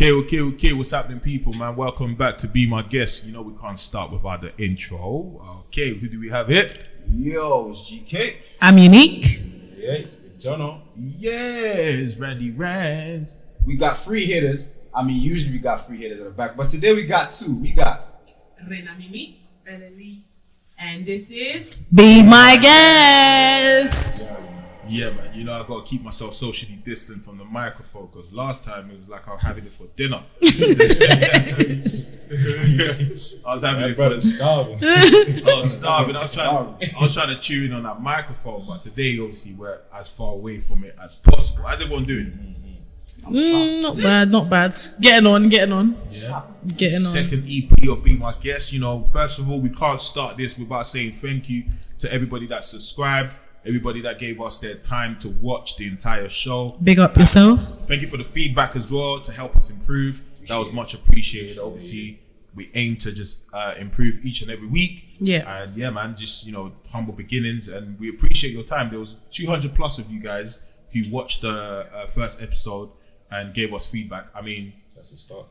Okay. What's happening, people, man? Welcome back to Be My Guest. You know we can't start without the intro. Okay, who do we have here? Yo, it's GK. I'm Unique. Yeah, it's Big Jono. Yes, Randy Rands. We got three hitters. I mean, usually we got three hitters at the back, but today we got two. We got Rena Mimi, Eleni, and this is Be My Guest. Yeah, man. You know I gotta keep myself socially distant from the microphone because last time it was like I was having it for dinner. I was having it for starving. I was starving. I was trying to tune in on that microphone, but today obviously we're as far away from it as possible. How's everyone doing? Not bad. Getting on. Yeah. Getting on. Second EP of Be My Guest. You know, first of all, we can't start this without saying thank you to everybody that subscribed, everybody that gave us their time to watch the entire show. Big up yourself. Thank you for the feedback as well to help us improve. That was much appreciated. Obviously, we aim to just improve each and every week. Yeah. And yeah, man, just, you know, humble beginnings. And we appreciate your time. There was 200 plus of you guys who watched the first episode and gave us feedback. I mean, That's a start.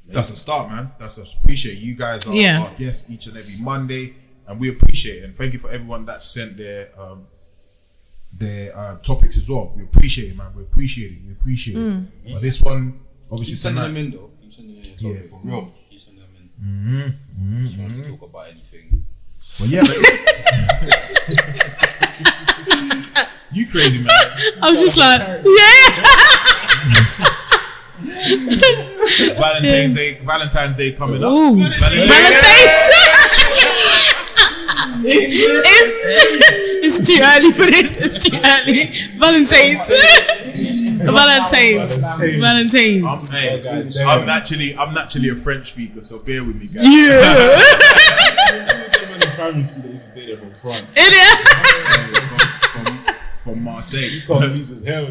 that's a start, man. That's us. Appreciate it. You guys are Yeah. our guests each and every Monday, and we appreciate it. And thank you for everyone that sent their topics as well. We appreciate it, man. We appreciate it. But this one, obviously, Keep sending tonight, them in, though. Keep sending them in. Yeah, for real. Keep sending them in. Just want to talk about anything. but yeah, you crazy, man. I'm just like, yeah. Valentine's Day coming up. Ooh. Valentine's. It's too early for this. It's too early. Valentine's. I'm naturally a French speaker, so bear with me, guys. Yeah. In primary school, they used to say they're from France. From Marseille. You can't use as hell.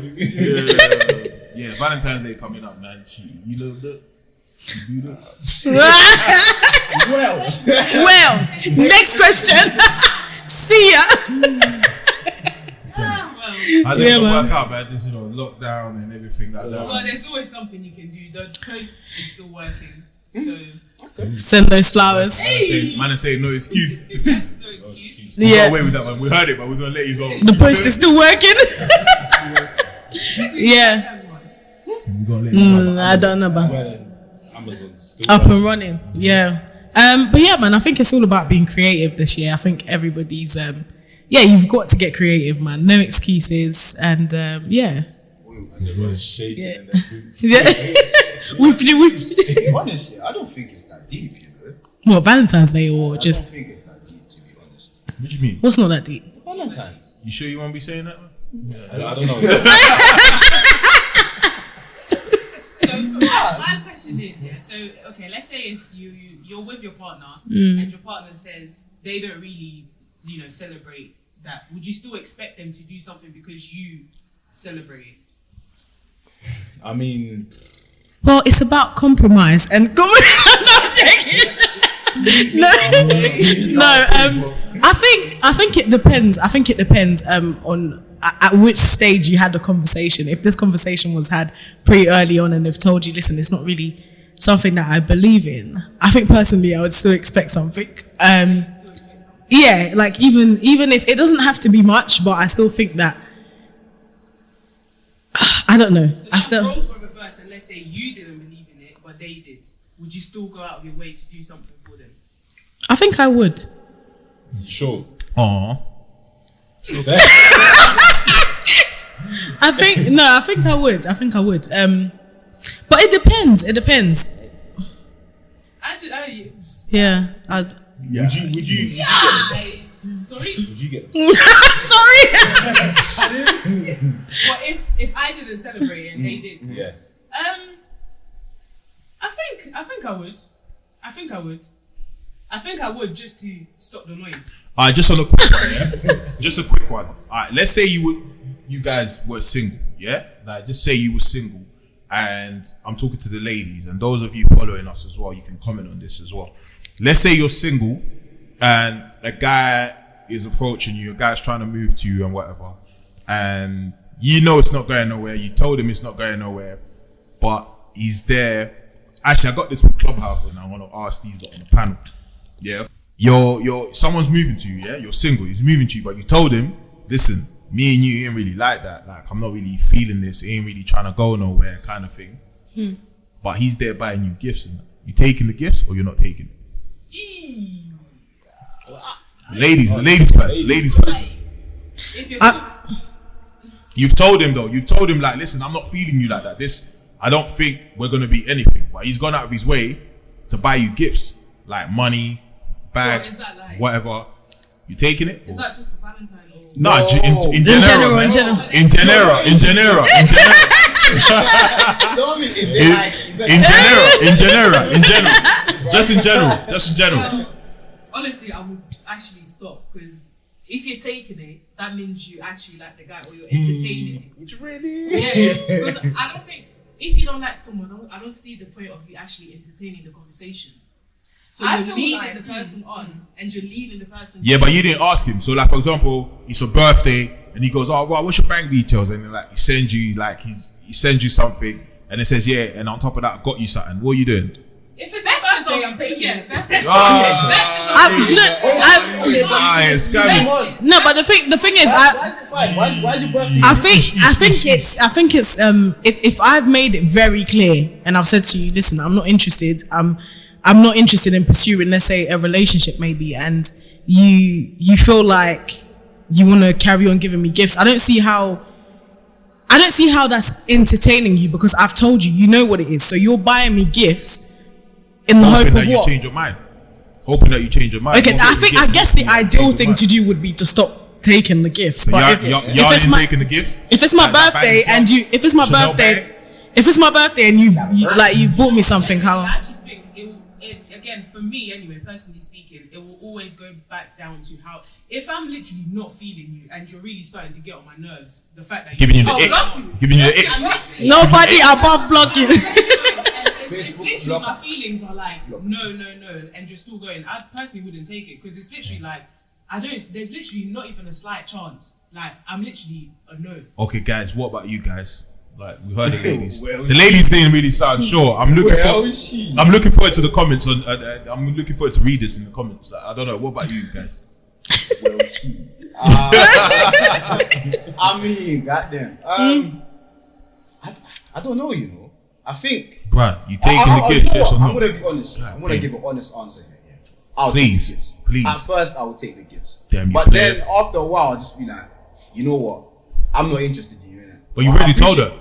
Yeah, Valentine's Day coming up, man. You love that? You do that? Well, next question. See ya. How's it gonna work out, man? This, you know, lockdown and everything like that. well, there's always something you can do. The post is still working, so Send those flowers. Man, say no excuse. no excuse. We got Yeah. away with that one. We heard it, but we're gonna let you go. The post is still working. Yeah. We're gonna let you go. I don't know about Amazon's still up and running. Yeah. But yeah, man, I think it's all about being creative this year. I think everybody's you've got to get creative, man. No excuses. And yeah. And everyone's shaking Yeah. in their boots. Yeah. To be honest, I don't think it's that deep, you know. What, Valentine's Day or I just don't think it's that deep, to be honest. What do you mean? what's not that deep? Valentine's. You sure you won't be saying that, man? I don't know. So my question is, yeah. So okay, let's say if you're with your partner and your partner says they don't really, celebrate that, would you still expect them to do something because you celebrate? I mean, Well, it's about compromise and no, I'm joking. No. I think it depends. I think it depends on at which stage you had the conversation. If this conversation was had pretty early on and they've told you, listen, it's not really something that I believe in, I think personally I would still expect something. Yeah, like even if it doesn't have to be much, but I still think that I don't know. So I still. roles were reversed, and let's say you didn't believe in it, but they did. Would you still go out of your way to do something for them? I think I would. sure. Aww. I think I would. But it depends. Yeah. Yeah. Would you? Sorry. Would you get? Sorry. Well, if I didn't celebrate and they did, Yeah. I think I would. I think I would just to stop the noise. Alright, just on a quick one, yeah? Just a quick one. Alright, let's say you guys were single, yeah? Like, just say you were single, and I'm talking to the ladies, and those of you following us as well, you can comment on this as well. Let's say you're single, and a guy is approaching you, a guy's trying to move to you and whatever, and you know it's not going nowhere, you told him it's not going nowhere, but he's there Actually, I got this from Clubhouse, and I want to ask these lot on the panel. Yeah, someone's moving to you. Yeah, you're single. He's moving to you, but you told him, listen, me and you ain't really like that. Like, I'm not really feeling this. Ain't really trying to go nowhere, kind of thing. But he's there buying you gifts. And you taking the gifts or you're not taking it? Ladies first. If you're You've told him though. You've told him like, listen, I'm not feeling you like that. I don't think we're gonna be anything. But he's gone out of his way to buy you gifts, like money, bag, is that like, whatever. You taking it? Is that just for Valentine? Or? No, in general, man. In general. No, I mean, is it like In general. Just in general. Honestly, I would actually stop, because if you're taking it, that means you actually like the guy or you're entertaining it. really? Yeah, because I don't think, if you don't like someone, I don't see the point of you actually entertaining the conversation. So you're leading the person on, and you're leading the person. Yeah, but you didn't ask him. So, like, for example, it's your birthday, and he goes, "Oh, well, what's your bank details?" And then, like, he sends you something, and it says, "Yeah," and on top of that, I got you something. What are you doing? If it's my birthday, I'm taking it. No, but the thing is, Why is it fine? Why is your birthday? I think it's if I've made it very clear and I've said to you, listen, I'm not interested. I'm not interested in pursuing, let's say, a relationship maybe, and you feel like you want to carry on giving me gifts. I don't see how that's entertaining you, because I've told you know what it is. So you're buying me gifts in the hope of what? Hoping that you change your mind. Okay, I guess the ideal thing to do would be to stop taking the gifts. So but y'all ain't taking the gifts? If it's my birthday and if it's my birthday and you've bought me something, how? I actually think again, for me anyway, personally speaking, it will always go back down to how, if I'm literally not feeling you and you're really starting to get on my nerves, the fact that giving you the ick. Nobody above blocking. It's literally my feelings are like no, and you're still going. I personally wouldn't take it, because it's literally like there's literally not even a slight chance. Like, I'm literally a no. Okay, guys, what about you guys? Like, we heard the ladies. The ladies didn't really sound sure. I'm looking forward to the comments on. I'm looking forward to read this in the comments. Like, I don't know. What about you guys? I mean, goddamn. I don't know. You know, I think. Right, you taking the gifts? Yes or no? I'm gonna be honest. I'm gonna give an honest answer here. Yeah. I'll please, take the gifts. Please. At first, I will take the gifts. Damn, but then after a while, I'll just be like, you know what? I'm not interested in you. Innit? But you already told her.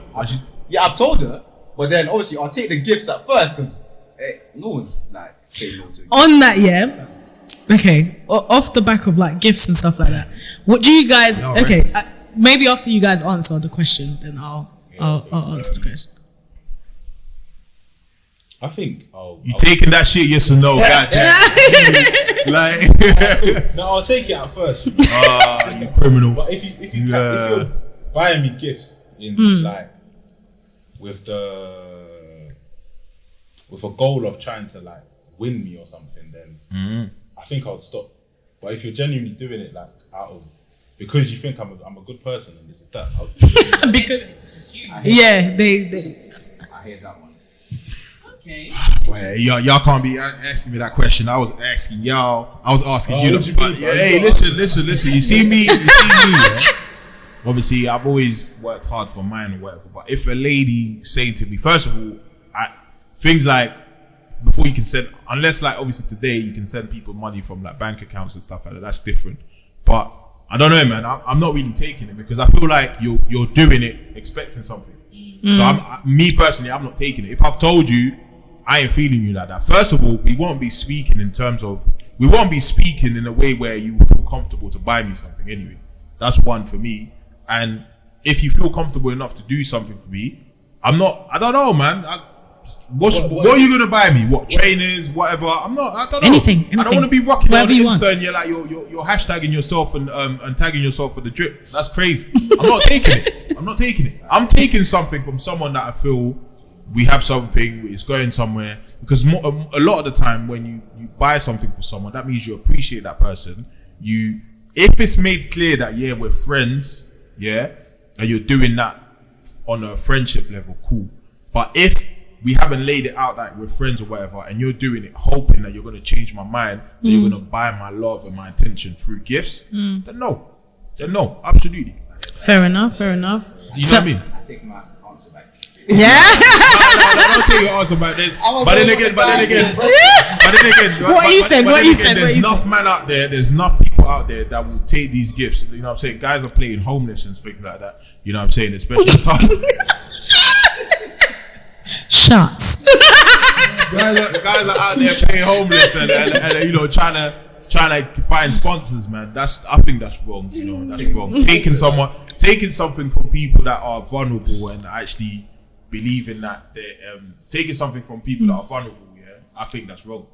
Yeah, I've told her. But then obviously, I'll take the gifts at first, because no one's like saying no to it. On that, yeah. Okay, off the back of like gifts and stuff like that, what do you guys? Okay, maybe after you guys answer the question, then I'll answer the question. I think you taking that shit, yes or no? Goddamn. Like, no, I'll take it at first. You criminal. But if you're buying me gifts in like with a goal of trying to like win me or something, then I think I would stop. But if you're genuinely doing it like out of because you think I'm a good person and this is that, because they I hear that one. Okay. Well, y'all can't be asking me that question. I was asking y'all. I was asking you. Hey, listen. You see me. Yeah? Obviously, I've always worked hard for mine or whatever. But if a lady saying to me, first of all, things like before you can send, unless like obviously today you can send people money from like bank accounts and stuff like that. That's different. But I don't know, man. I'm not really taking it because I feel like you're doing it expecting something. So me personally, I'm not taking it. If I've told you I ain't feeling you like that, first of all, we won't be speaking in a way where you feel comfortable to buy me something anyway. That's one for me. And if you feel comfortable enough to do something for me, I don't know, man. What are you gonna buy me? What trainers, whatever? I don't know. Anything. I don't want to be rocking on you Insta and you're like you're hashtagging yourself and tagging yourself for the drip. That's crazy. I'm not taking it. I'm taking something from someone that I feel we have something. It's going somewhere because a lot of the time when you buy something for someone, that means you appreciate that person. If it's made clear that we're friends, and you're doing that on a friendship level, cool. But if we haven't laid it out like we're friends or whatever, and you're doing it hoping that you're going to change my mind, that you're going to buy my love and my attention through gifts, then no, absolutely. Fair enough. You know what I mean? I take my answer back. Yeah. I'll take your answer back then. But then again, there's enough man out there, there's enough people out there that will take these gifts. You know what I'm saying? Guys are playing homeless and things like that. You know what I'm saying? Especially Shots. guys are out there playing homeless and you know trying to find sponsors, man. I think that's wrong. You know, that's wrong. Taking something from people that are vulnerable and actually believing that they're taking something from people that are vulnerable. Yeah, I think that's wrong.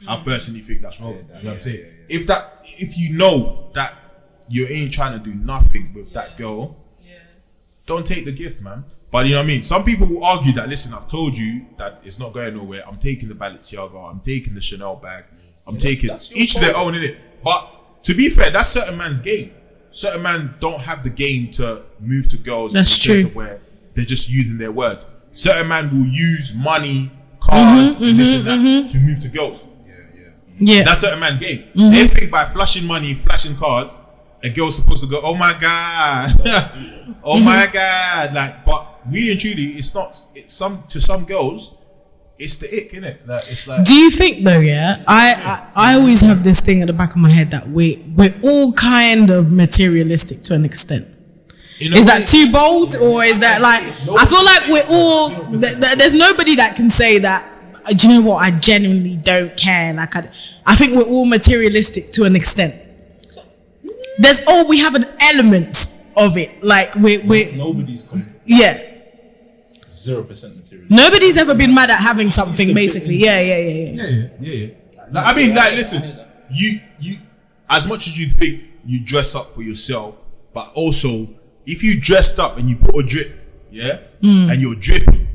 I personally think that's wrong. You know what I'm saying? If you know that you ain't trying to do nothing with that girl, don't take the gift, man. But you know what I mean? Some people will argue that, listen, I've told you that it's not going nowhere. I'm taking the Balenciaga. I'm taking the Chanel bag. I'm taking each of their own, innit? But to be fair, that's certain man's game. Certain men don't have the game to move to girls. That's true. Where they're just using their words. Certain men will use money, cars, and this and that to move to girls. Yeah. That's certain man's game. They think by flashing money, flashing cars, a girl's supposed to go, oh my God. Oh my God. Like, but really and truly, it's not, to some girls, it's the ick, innit? Like, it's like. Do you think though, yeah? I always have this thing at the back of my head that we're all kind of materialistic to an extent. Is that too bold, or is that like, I feel like we're all, there's nobody that can say that, do you know what, I genuinely don't care. Like, I think we're all materialistic to an extent. We have an element of it. Like, nobody's yeah. 0% material. Nobody's ever been mad at having something, basically. Yeah. Like, I mean, like, listen, you as much as you think you dress up for yourself, but also if you dressed up and you put a drip, and you're drippy,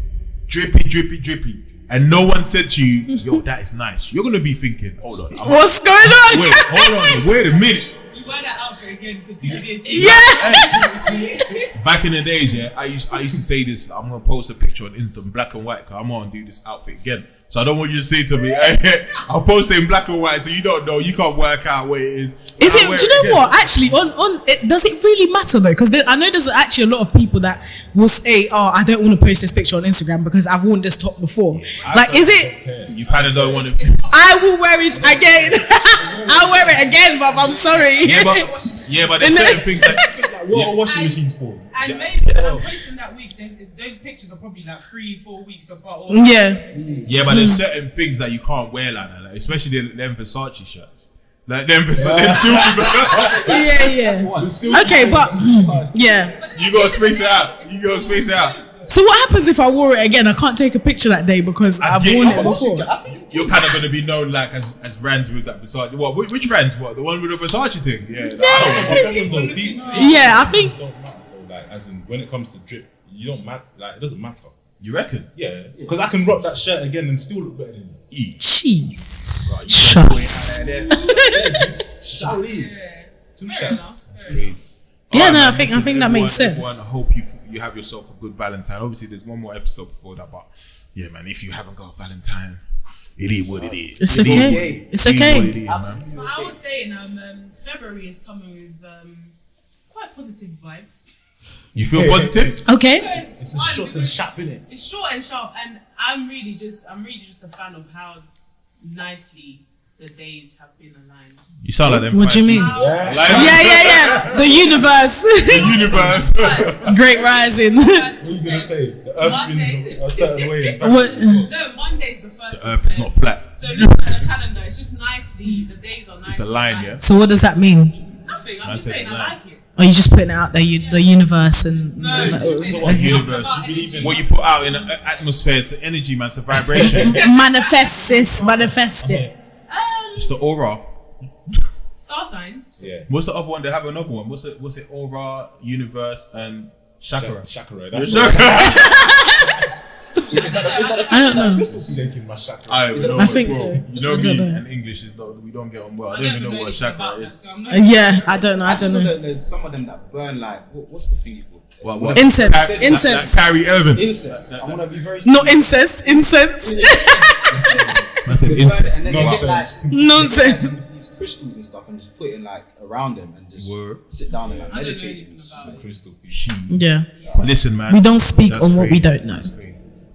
and no one said to you, yo, that is nice, you're gonna be thinking, hold on, what's going on? Wait, hold on, wait a minute. You wear that outfit again because you didn't see. Yeah. Back in the days, I used to say this. I'm gonna post a picture on Insta, black and white, because I'm gonna do this outfit again. So I don't want you to say to me, I'll post it in black and white, so you don't know, you can't work out where it is. Do you know what? Actually, on it, does it really matter though? Because I know there's actually a lot of people that will say, "Oh, I don't want to post this picture on Instagram because I've worn this top before." Like, is it? You kind of don't want to. I will wear it again. I'll wear it again, but I'm sorry. Yeah, but there's certain things like what are washing machines for? And maybe I'm posting that week. Those pictures are probably like 3-4 weeks apart. Yeah, but there's certain things that you can't wear like that, like, especially them Versace shirts. Like them Versace. Yeah. Okay, but yeah. You gotta space it out. So what happens if I wore it again? I can't take a picture that day because I've worn it before. You're kind of going to be known like as Rand with that Versace. What? Which Rand? What? The one with the Versace thing? Yeah. I think. Like, as in, when it comes to drip, you don't matter. Like, it doesn't matter. You reckon? Yeah. Because I can rock that shirt again and still look better than you. Jeez. Shots. Two shots. That's great. Yeah, no, I think that makes sense. Everyone, I hope you have yourself a good Valentine. Obviously, there's one more episode before that, but yeah, man, if you haven't got a Valentine, it is what it is. It's okay. It's okay. It is, man. But I was saying, February is coming with quite positive vibes. You feel positive? Okay. It's short and sharp, innit? It's short and sharp, and I'm really just a fan of how nicely the days have been aligned. You sound like them. What do you mean? Yeah. The universe. Great rising. What are you gonna say? The Earth's been a certain way. No, Monday's the first. The Earth is not flat. So look at the calendar. It's just nicely. The days are nice. It's a line, yeah. So what does that mean? Nothing. I'm just saying I like it. Are you just putting it out there, the universe and The universe. What you put out in the atmosphere, it's the energy, man. It's the vibration. manifest it. It's the aura. Star signs. Yeah. What's the other one? They have another one. What's it? Aura, universe, and chakra. Chakra. I don't know. Shaking my chakra. I think so. You know me and English is not. We don't get on well. I don't even know what a chakra is. Yeah, I don't know. There's some of them that burn like what's the thing you call? What? Incense. Like Incense. Kyrie Irving. Incest. I want to be very. Not incest. Incense. I said incest. And then they get like Nonsense. these crystals and stuff, and just put it like around them and just Word. sit down and like I don't know meditate. anything about it. Crystal piece. She. Yeah. Listen, man. We don't speak That's on what we great. don't know.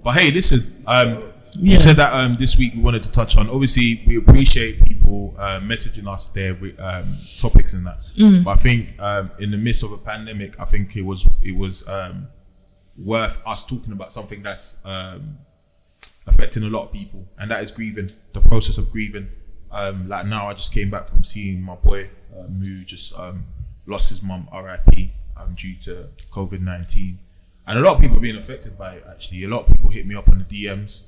But hey, listen. Yeah. You said that this week we wanted to touch on. Obviously, we appreciate people messaging us their topics and that. But I think in the midst of a pandemic, I think it was worth us talking about something that's affecting a lot of people, and that is grieving. The process of grieving. Like now, I just came back from seeing my boy Moo just lost his mum, R.I.P. Due to COVID-19. And a lot of people are being affected by it, actually. A lot of people hit me up on the DMs,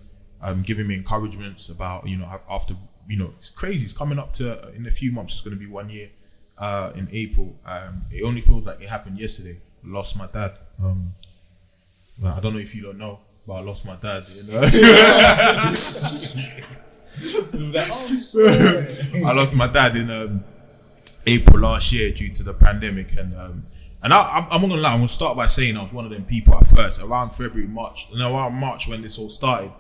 giving me encouragements about, after, it's crazy. It's coming up to, in a few months, it's going to be 1 year in April. It only feels like it happened yesterday. I lost my dad. Well, I don't know if you don't know, but I lost my dad. I lost my dad in April last year due to the pandemic. And I'm not gonna lie, I'm gonna start by saying I was one of them people at first, around February, March, and around March when this all started,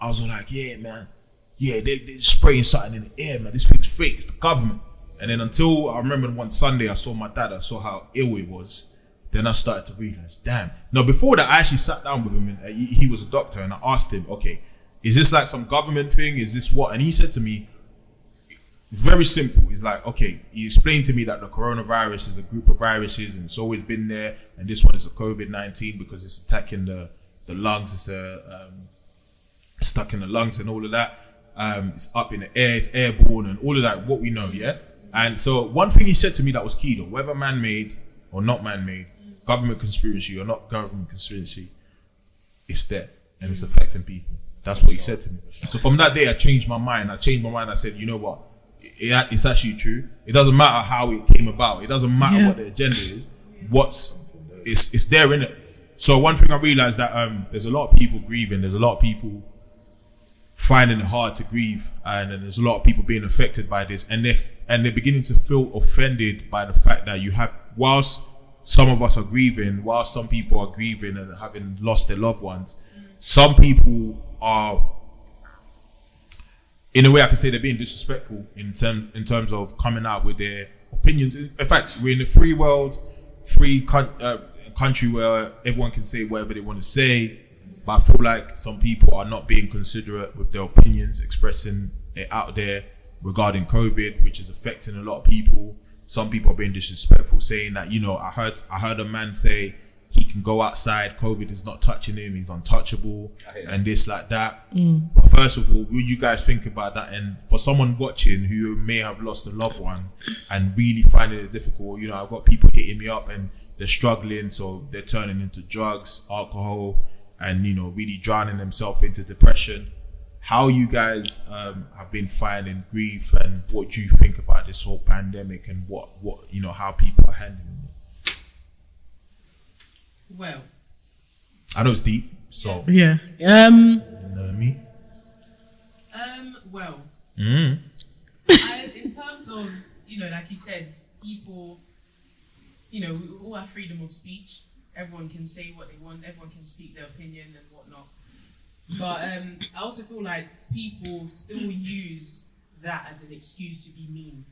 I was all like, yeah, man, yeah, they're spraying something in the air, man, this thing's fake, it's the government. And then until I remember one Sunday, I saw my dad, I saw how ill he was, then I started to realize, damn. No, before that, I actually sat down with him, and he was a doctor, and I asked him, okay, is this like some government thing? Is this what? And he said to me, very simple. He's like, okay, he explained to me that the coronavirus is a group of viruses and it's always been there. And this one is a COVID-19 because it's attacking the lungs. It's stuck in the lungs and all of that. It's up in the air, it's airborne and all of that, what we know, yeah? And so one thing he said to me that was key though, whether man-made or not man-made, government conspiracy or not government conspiracy, it's there and it's affecting people. That's what he said to me. So from that day, I changed my mind. I said, you know what? It's actually true. It doesn't matter how it came about. It doesn't matter what the agenda is. It's there, innit? So one thing I realized that there's a lot of people grieving. There's a lot of people finding it hard to grieve, and there's a lot of people being affected by this, and they're beginning to feel offended by the fact that you have, whilst some of us are grieving, whilst some people are grieving and having lost their loved ones, some people are, in a way, I can say they're being disrespectful in terms of coming out with their opinions. In fact, we're in a free world, country where everyone can say whatever they want to say. But I feel like some people are not being considerate with their opinions, expressing it out there regarding COVID, which is affecting a lot of people. Some people are being disrespectful, saying that, I heard a man say he can go outside, COVID is not touching him, he's untouchable, and this, like that. But first of all, will you guys think about that? And for someone watching who may have lost a loved one and really finding it difficult, I've got people hitting me up and they're struggling, so they're turning into drugs, alcohol, and, really drowning themselves into depression. How you guys have been finding grief, and what do you think about this whole pandemic, and what how people are handling it? Well, I know it's deep, so Yeah. you know what I mean? Well, in terms of, like you said, people, we all have freedom of speech. Everyone can say what they want. Everyone can speak their opinion and whatnot. But I also feel like people still use that as an excuse to be mean.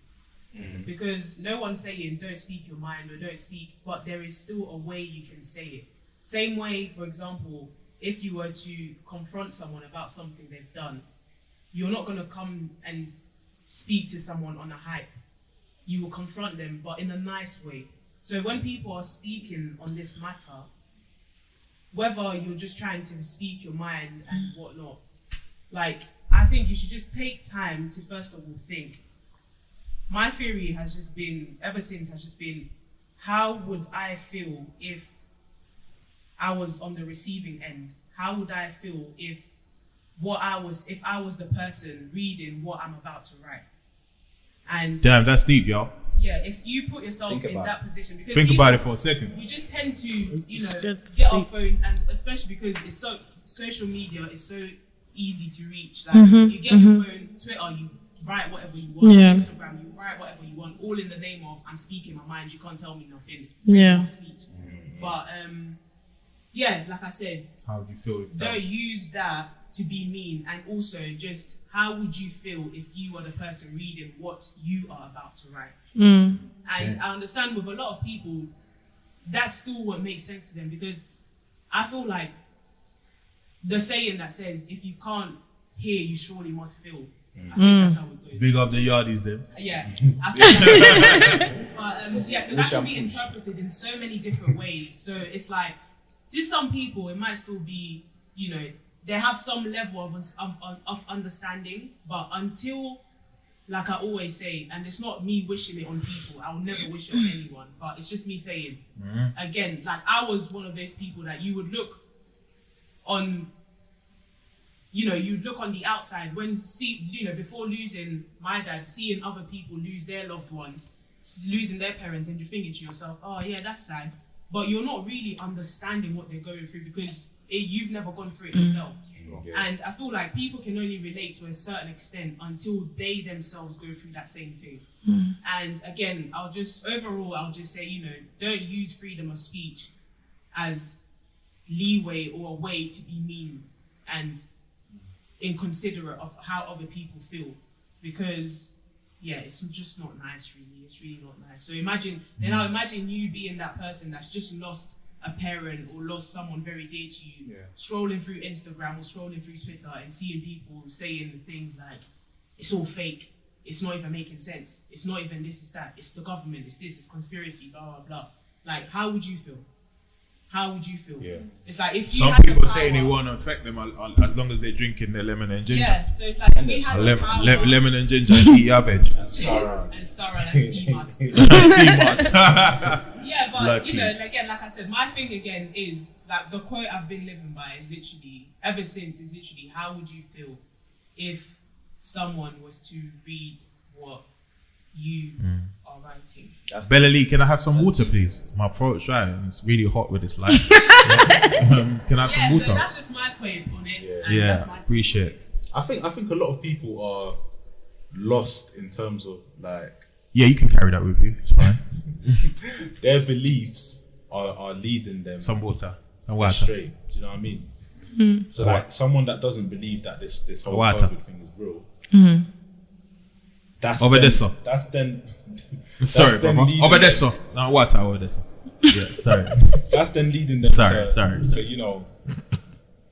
Because no one's saying don't speak your mind or don't speak, but there is still a way you can say it. Same way, for example, if you were to confront someone about something they've done, you're not going to come and speak to someone on a hype. You will confront them, but in a nice way. So when people are speaking on this matter, whether you're just trying to speak your mind and whatnot, I think you should just take time to first of all think. My theory has just been, ever since, how would I feel if I was on the receiving end? How would I feel if I was the person reading what I'm about to write? And Damn, that's deep, y'all. yeah, if you put yourself in that position, because Think about it for a second. we just tend to, good get our deep. phones, and especially because it's social media is so easy to reach. You get your phone, Twitter, you write whatever you want. Yeah. Instagram, you write whatever you want, all in the name of I'm speaking my mind. You can't tell me nothing. Yeah. Freedom of speech. But yeah, like I said, How would you feel if that don't was- use that to be mean. And also, just how would you feel if you are the person reading what you are about to write? And I understand with a lot of people, that's still what makes sense to them, because I feel like the saying that says, if you can't hear, you surely must feel. I think that's how it goes. Big up the yardies then. Yeah, I feel like but yeah, so that can be interpreted in so many different ways. So it's like, to some people, it might still be, you know, they have some level of understanding, but until, like I always say, and it's not me wishing it on people, I will never wish it on anyone, but it's just me saying, again, like I was one of those people that you would look on, you know, you look on the outside when before losing my dad, seeing other people lose their loved ones, losing their parents, and you're thinking to yourself, oh yeah, that's sad. But you're not really understanding what they're going through because you've never gone through it yourself. Yeah. And I feel like people can only relate to a certain extent until they themselves go through that same thing. And again, I'll just say, you know, don't use freedom of speech as leeway or a way to be mean and inconsiderate of how other people feel, because yeah, it's just not nice, really. It's really not nice. So imagine you being that person that's just lost a parent or lost someone very dear to you, scrolling through Instagram or scrolling through Twitter and seeing people saying things like, it's all fake, it's not even making sense, it's not even this, it's that, it's the government, it's this, it's conspiracy, blah, blah, blah. Like, how would you feel? How would you feel? Yeah. It's like if you some had people the saying it power- won't affect them as long as they're drinking their lemon and ginger. Yeah, so it's like if we had the power Lemon and ginger and eat your veg. and Sarah and sea moss. Sea moss. Yeah, but Lucky. you know, again, like I said, my thing again is that the quote I've been living by is literally, ever since, is literally, how would you feel if someone was to read what you are writing? Bella Lee, can I have some water, please? My throat's dry and it's really hot with this light. Can I have some water? So that's just my point on it. And Yeah, that's my take. appreciate it. I think a lot of people are lost in terms of like Yeah, you can carry that with you. It's fine. their beliefs are leading them Some water. Some water. straight. Do you know what I mean? So like someone that doesn't believe that this whole Water. COVID thing is real. That's Obedeso. then, that's then Sorry, then brother. leading- Obedeso. No, water, obedeso. Yeah, sorry. That's then leading them to you know,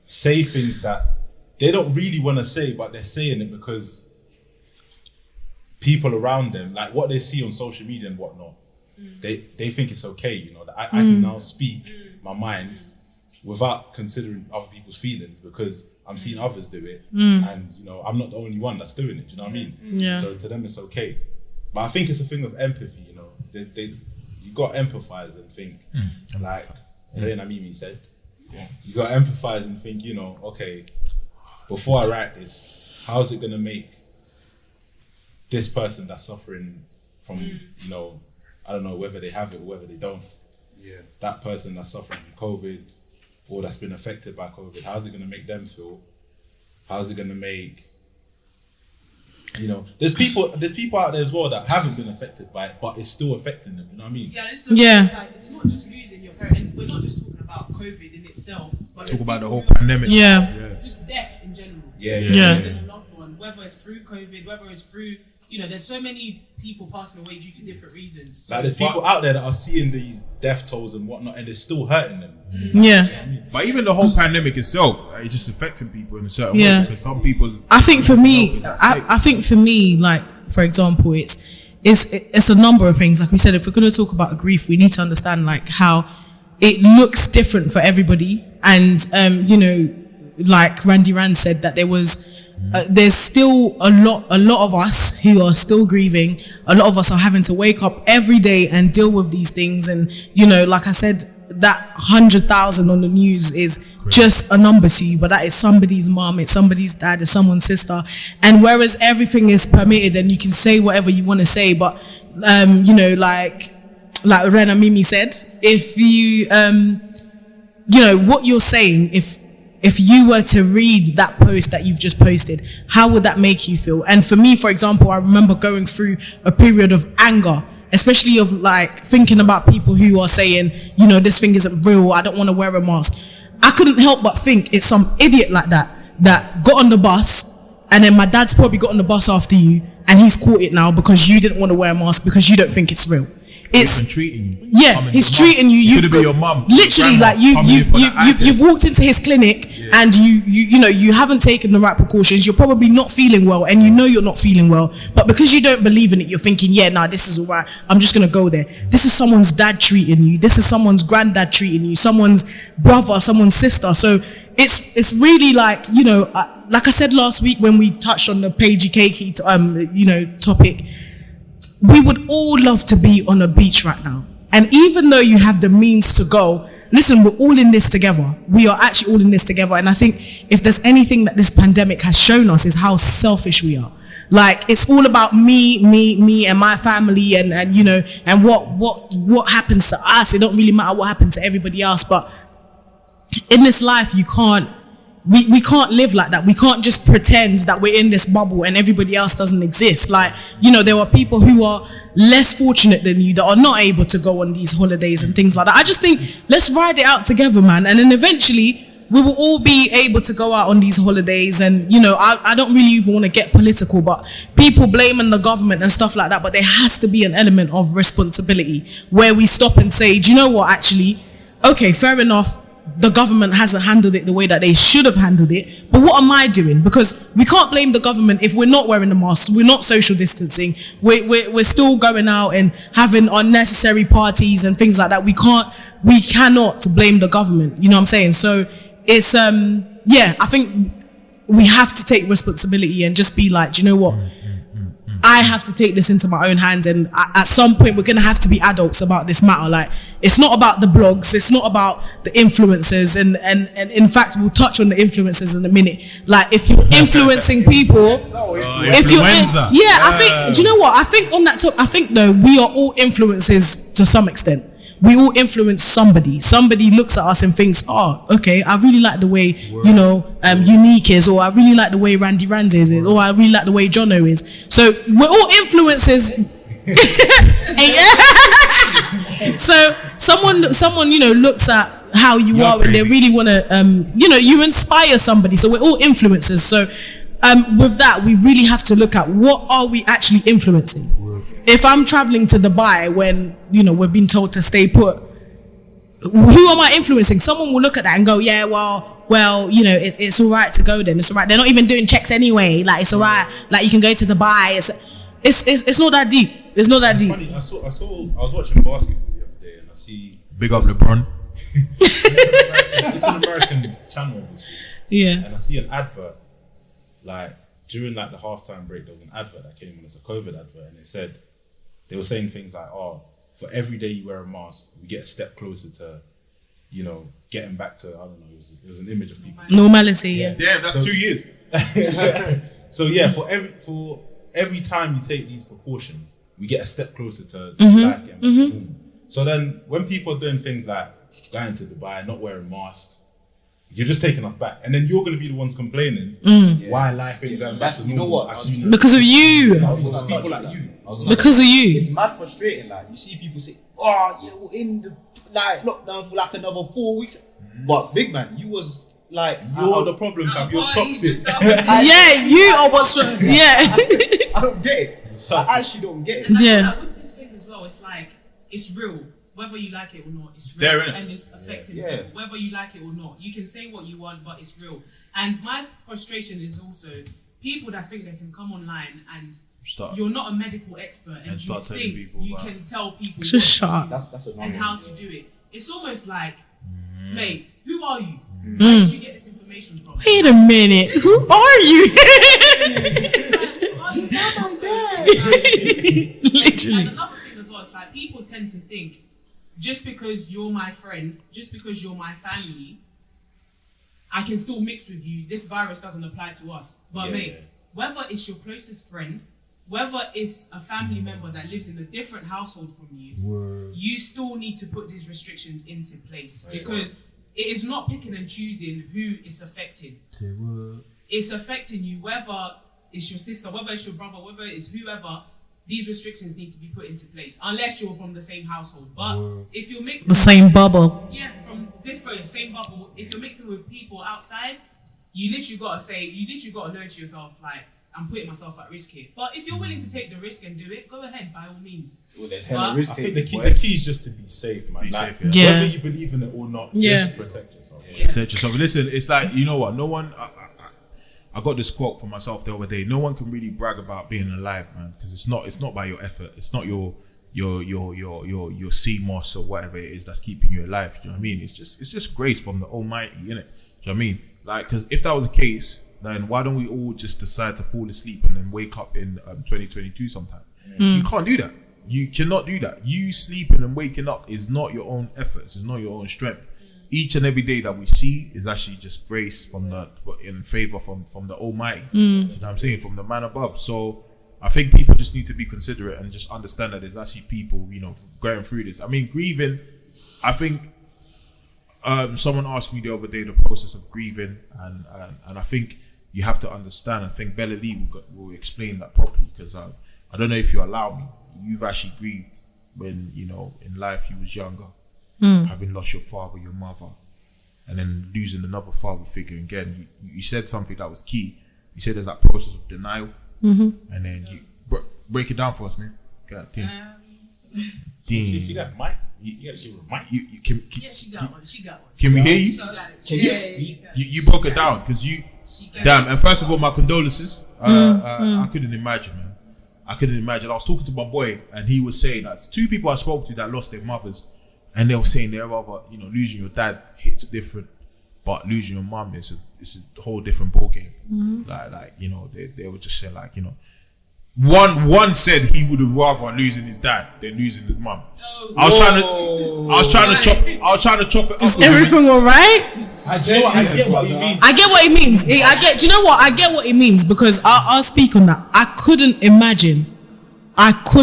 say things that they don't really want to say, but they're saying it because people around them, like what they see on social media and whatnot, they think it's okay, you know, that I can now speak my mind without considering other people's feelings because I'm seeing others do it, and you know I'm not the only one that's doing it. Do you know what I mean? Yeah. So to them it's okay, but I think it's a thing of empathy. You know, you got to empathize and think like Reina Mimi said. You got to empathize and think. You know, okay, before I write this, how's it gonna make this person that's suffering from you know, I don't know whether they have it or whether they don't. Yeah. That person that's suffering from COVID or that's been affected by COVID, how's it going to make them feel? How's it going to make, you know, there's people out there as well that haven't been affected by it, but it's still affecting them. You know what I mean? Yeah, it's like, it's not just losing your parent, and we're not just talking about COVID in itself, but Talk about the whole people pandemic. Yeah. just death in general. Yeah. Losing a loved one, whether it's through COVID, whether it's through, you know, there's so many people passing away due to different reasons. So Like there's people out there that are seeing these death tolls and whatnot, and it's still hurting them. Yeah. But even the whole pandemic itself, it's just affecting people in a certain Yeah. way because some people. I think for me, I think for me, like for example, it's a number of things. Like we said, if we're going to talk about grief, we need to understand like how it looks different for everybody. And you know, like Randy Rand said, that there's still a lot of us who are still grieving. A lot of us are having to wake up every day and deal with these things. And you know, like I said, that 100,000 on the news is just a number to you, but that is somebody's mom, it's somebody's dad, it's someone's sister. And whereas everything is permitted and you can say whatever you want to say, but you know, like Rena Mimi said, if you you know what you're saying, if you were to read that post that you've just posted, how would that make you feel? And for me, for example, I remember going through a period of anger especially of like thinking about people who are saying, you know, this thing isn't real, I don't want to wear a mask. I couldn't help but think it's some idiot like that got on the bus, and then my dad's probably got on the bus after you, and he's caught it now because you didn't want to wear a mask because you don't think it's real. It's treating you. Yeah, he's treating you. You could be your mum. Literally, like you've walked into his clinic and you know you haven't taken the right precautions. You're probably not feeling well, and you know you're not feeling well. But because you don't believe in it, you're thinking, yeah, nah, this is alright. I'm just gonna go there. This is someone's dad treating you. This is someone's granddad treating you. Someone's brother, someone's sister. So it's really like, you know, like I said last week when we touched on the pagey cakey you know, topic. We would all love to be on a beach right now. And even though you have the means to go, listen, we're all in this together. We are actually all in this together. And I think if there's anything that this pandemic has shown us is how selfish we are. Like, it's all about me and my family and you know, and what happens to us. It don't really matter what happens to everybody else. But in this life, you can't, we can't live like that. We can't just pretend that we're in this bubble and everybody else doesn't exist. Like, you know, there are people who are less fortunate than you that are not able to go on these holidays and things like that. I just think let's ride it out together, man. And then eventually we will all be able to go out on these holidays. And, you know, I don't really even want to get political, but people blaming the government and stuff like that. But there has to be an element of responsibility where we stop and say, do you know what, actually, okay, fair enough. The government hasn't handled it the way that they should have handled it. But what am I doing? Because we can't blame the government if we're not wearing the masks, we're not social distancing, we're still going out and having unnecessary parties and things like that. We cannot blame the government. You know what I'm saying? So it's, yeah, I think we have to take responsibility and just be like, do you know what? I have to take this into my own hands, and at some point we're going to have to be adults about this matter. Like, it's not about the blogs, it's not about the influencers, and in fact we'll touch on the influencers in a minute. Like, if you're influencing people, if you're I think, do you know what, I think on that top, I think though we are all influencers to some extent. We all influence somebody. Somebody looks at us and thinks, oh, okay, I really like the way, you know, Unique is, or I really like the way Randy Randes is, or I really like the way Jono is. So we're all influencers. So someone, you know, looks at how you are and they really want to, you know, you inspire somebody. So we're all influencers. So with that, we really have to look at what are we actually influencing. If I'm traveling to Dubai when, you know, we're being told to stay put, who am I influencing? Someone will look at that and go, yeah, well, you know, it's all right to go then. It's all right. They're not even doing checks anyway. Like, it's all right. Like, you can go to Dubai. It's not that deep. It's not that deep. Funny, I was watching basketball the other day and I see. Big up LeBron. It's an American channel, obviously. Yeah. And I see an advert, like, during like the halftime break, there was an advert that came on. It's a COVID advert, and they were saying things like, "Oh, for every day you wear a mask, we get a step closer to, you know, getting back to, I don't know." It was an image of people. Normality, yeah. Damn, that's 2 years. So yeah, for every time you take these precautions, we get a step closer to life getting back to normal. So then, when people are doing things like going to Dubai, not wearing masks, you're just taking us back, and then you're going to be the ones complaining why life ain't going back to normal. You know what? Because of you. People like you. Because of you. It's mad frustrating. Like, you see people say, "Oh, yeah, we're in the like lockdown for like another 4 weeks." But big man, you was like, you're the problem, fam. You're toxic. Yeah, you are what's wrong. Yeah. I don't get it. I actually don't get it. And I feel Yeah. like with this thing as well, it's like, it's real. Whether you like it or not, it's there, real. innit? And it's affecting Yeah. people. Whether you like it or not. You can say what you want, but it's real. And my frustration is also people that think they can come online and you're not a medical expert and you start telling think people you about can tell people Just what shut to up. do That's and how to do it. It's almost like, mate, who are you? Mm. Where did you get this information from? Wait a minute. Who are you? It's like, are you Literally. And another thing as well, it's like people tend to think, just because you're my friend, just because you're my family, I can still mix with you. This virus doesn't apply to us. But mate, whether it's your closest friend, whether it's a family member that lives in a different household from you, you still need to put these restrictions into place because it is not picking and choosing who is affected. It's affecting you, whether it's your sister, whether it's your brother, whether it's whoever. these restrictions need to be put into place unless you're from the same household. But if you're mixing The same bubble. from different same bubble, if you're mixing with people outside, you literally gotta know to yourself, like, I'm putting myself at risk here. But if you're willing to take the risk and do it, go ahead by all means. Well, there's hella risk. I think the key is just to be safe, man. Be Like, safe, yeah. whether you believe in it or not, Yeah. just protect yourself. Protect yourself. Listen, it's like, you know what? No one. I got this quote for myself the other day. No one can really brag about being alive, man, because it's not by your effort. It's not your CMOS or whatever it is that's keeping you alive. Do you know what I mean? It's just grace from the Almighty, innit? Do you know what I mean? Like, because if that was the case, then why don't we all just decide to fall asleep and then wake up in 2022 sometime? You can't do that. You cannot do that. You sleeping and waking up is not your own efforts. It's not your own strength. Each and every day that we see is actually just grace in favor from the Almighty. You know what I'm saying? From the man above. So I think people just need to be considerate and just understand that there's actually people, you know, going through this. I mean, grieving, I think someone asked me the other day the process of grieving, and I think you have to understand. I think Bella Lee will explain that properly, because I don't know if you allow me. You've actually grieved when, you know, in life you was younger, having lost your father, your mother, and then losing another father figure again. You said something that was key. You said there's that process of denial, and then you break it down for us, man. God damn. She got mic. Yeah, she was mic. She got one. Can we hear you? She got it. Can you speak? You broke it down because you. Damn, and first of all, my condolences. I couldn't imagine, man. I couldn't imagine. I was talking to my boy, and he was saying that two people I spoke to that lost their mothers, and they were saying they're rather, you know, losing your dad hits different, but losing your mom is a whole different ball game. Like you know, they were just saying, like, you know, one said he would have rather losing his dad than losing his mom. I was trying to chop it. Is everything all right? I get what you mean. I get what it means. Do you know what? I get what it means, because I'll speak on that. I could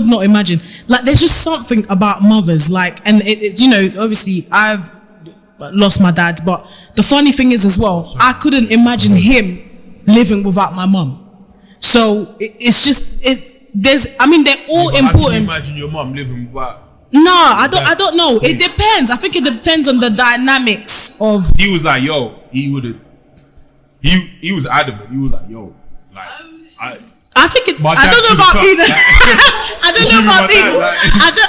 not imagine. Like, there's just something about mothers, like, and it's, you know, obviously I've lost my dad, but the funny thing is as well, I couldn't imagine him living without my mum. So they're all How can you important. imagine your mom living without? No, I don't know. It depends. I think it depends on the dynamics of. He was like, yo, he would have. He was adamant. He was like, yo, like I think it. My I dad don't know should've about cut. being. I don't know about My being. dad, like-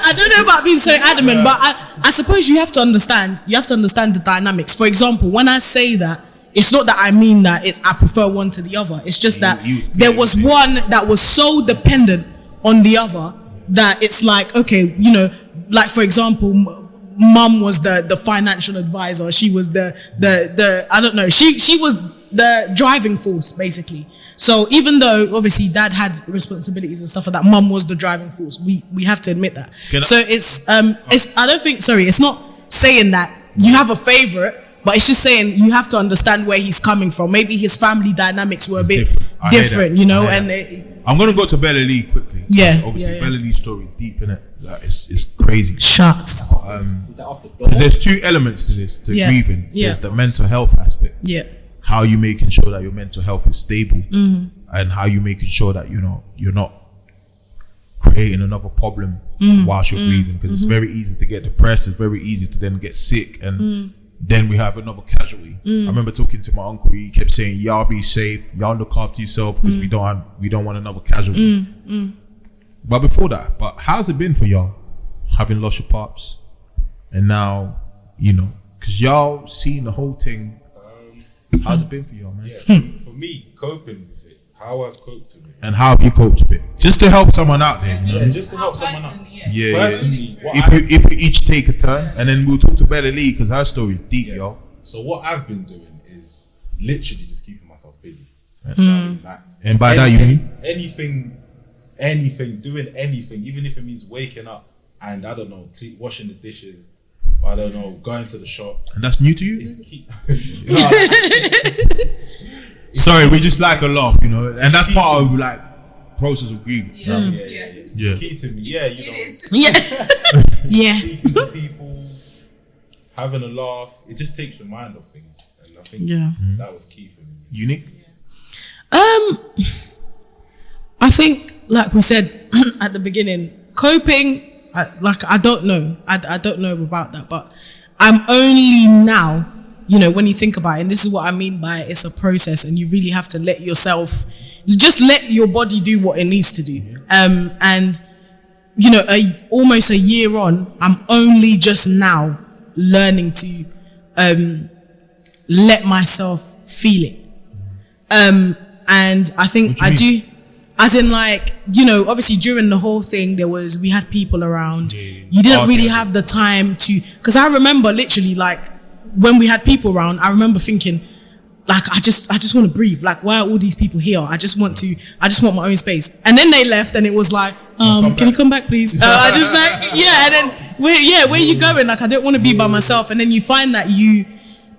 I don't know about being so adamant, but I suppose you have to understand. You have to understand the dynamics. For example, when I say that, it's not that I mean that I prefer one to the other. It's just that there was one that was so dependent on the other that it's like, okay, you know, like for example, mum was the financial advisor. She was the I don't know. She was the driving force, basically. So even though obviously dad had responsibilities and stuff like that, mum was the driving force. We have to admit that. It's I don't think, sorry, it's not saying that you have a favorite, but it's just saying you have to understand where he's coming from. Maybe his family dynamics were a bit different, you know. And I'm gonna go to Bella Lee quickly. Yeah, Obviously, yeah. Bella Lee's story is deep in it. Like, it's crazy. shots. Is that off the door? 'Cause there's two elements to this, to Yeah. grieving. Yeah. There's the mental health aspect. Yeah. How you making sure that your mental health is stable, and how you making sure that, you know, you're not creating another problem whilst you're grieving, because it's very easy to get depressed. It's very easy to then get sick, and then we have another casualty. I remember talking to my uncle. He kept saying, "Y'all be safe. Y'all look after yourself, because we don't want another casualty." But before that, how's it been for y'all, having lost your pops, and now, you know, because y'all seen the whole thing. How's it been for y'all, man? Yeah, for me, coping with it, how I've coped with it. And how have you coped with it? Just to help someone out there, you know? Yeah, just to help someone out. Personally, yeah. Yeah, Personally, what If we each take a turn, and then we'll talk to Bella Lee, because her story is deep, yo. So what I've been doing is literally just keeping myself busy. Like, And by that you mean? anything, doing anything, even if it means waking up and, I don't know, washing the dishes, I don't know, going to the shop. And that's new to you? It's key. Sorry, we just like a laugh, you know, and that's part of like process of grieving. Yeah. Yeah. It's key to me. Yeah, you know, Yeah. Yeah. speaking to people, having a laugh, it just takes your mind off things, and I think that was key for me. Unique? I think like we said at the beginning, coping, I don't know. I don't know about that, but I'm only now, when you think about it, and this is what I mean by it's a process, and you really have to let yourself, just let your body do what it needs to do. And, almost a year on, I'm only just now learning to let myself feel it. And I think I do, as in like, obviously during the whole thing, we had people around. You didn't really have the time to, because I remember literally like when we had people around, I remember thinking like, I just want to breathe. Like, why are all these people here? I just want my own space. And then they left and it was like, can you come back please? I just like, yeah. And then where are you going? Like, I don't want to be by myself. And then you find that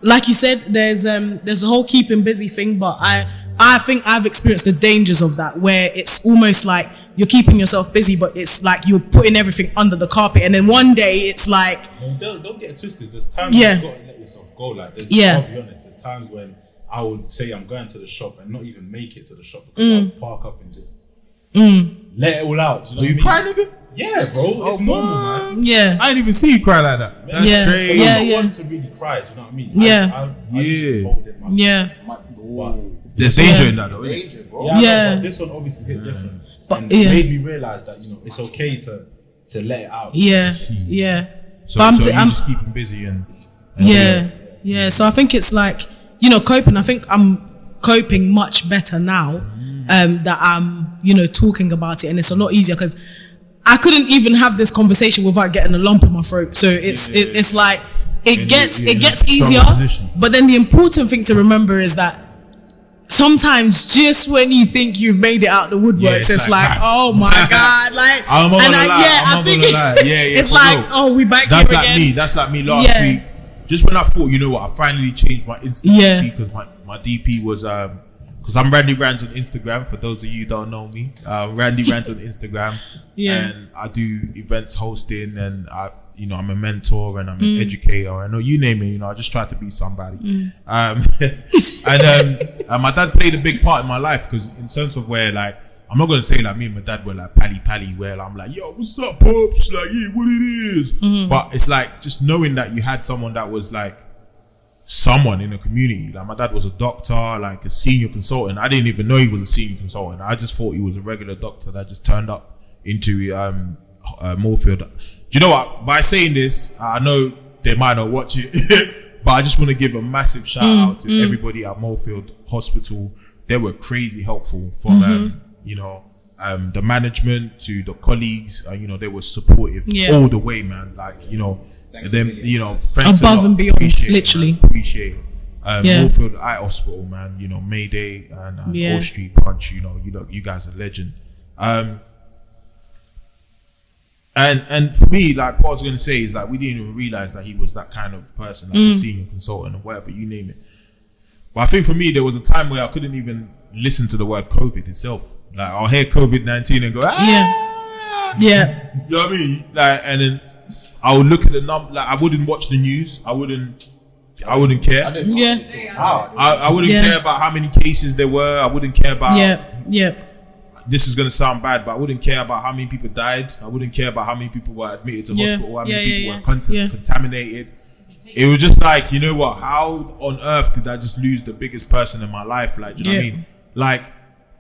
like you said, there's a whole keeping busy thing, but I think I've experienced the dangers of that, where it's almost like you're keeping yourself busy, but it's like you're putting everything under the carpet, and then one day it's like, don't get it twisted. There's times you've got to let yourself go. Like, I'll be honest. There's times when I would say I'm going to the shop and not even make it to the shop because I'll park up and just let it all out. Are you crying, nigga? Yeah, bro. It's normal, man. yeah, I didn't even see you cry like that. That's crazy. I'm not one to really cry. Do you know what I mean? Yeah. I used to hold in my There's danger in that, though. Isn't it? Danger, bro. Yeah. But this one obviously hit different, But, and yeah. it made me realize that it's okay to let it out. yeah. So, But you I'm just keep him busy and yeah. So I think it's like, coping. I think I'm coping much better now that I'm, talking about it, and it's a lot easier because I couldn't even have this conversation without getting a lump in my throat. So it's like it gets easier. But then the important thing to remember is that sometimes just when you think you've made it out the woodworks, it's like, oh my God, like, I'm not gonna lie. It's like, oh, we back That's here like again. me. That's like me last week. Just when I thought, I finally changed my Insta DP because my DP was because I'm Randy Rants on Instagram. For those of you who don't know me, Randy Rants on Instagram, and I do events hosting, and I'm a mentor and I'm an educator. I know you name it. I just try to be somebody. And my dad played a big part in my life because in terms of where like, I'm not gonna say like me and my dad were like pally where I'm like, yo, what's up, pops? Like, yeah, what it is. But it's like just knowing that you had someone that was like someone in the community. Like my dad was a doctor, like a senior consultant. I didn't even know he was a senior consultant. I just thought he was a regular doctor that just turned up into Moorfield. Do you know what? By saying this, I know they might not watch it, but I just want to give a massive shout out to everybody at Moorfield Hospital. They were crazy helpful from the management to the colleagues. They were supportive all the way, man. Like thanks above and beyond, appreciate literally. It, appreciate it. Moorfield Eye Hospital, man. Mayday and Wall Street Punch. You guys are legend. And for me, like what I was gonna say is like we didn't even realize that he was that kind of person, like a senior consultant or whatever, you name it. But I think for me, there was a time where I couldn't even listen to the word COVID itself. Like I'll hear COVID-19 and go, yeah. You know what I mean? Like, and then I would look at the number. Like I wouldn't watch the news. I wouldn't care. I wouldn't care about how many cases there were. I wouldn't care about. This is gonna sound bad, but I wouldn't care about how many people died. I wouldn't care about how many people were admitted to hospital, how many people were contaminated. It was just like, you know what? How on earth did I just lose the biggest person in my life? Like, do you know what I mean? Like,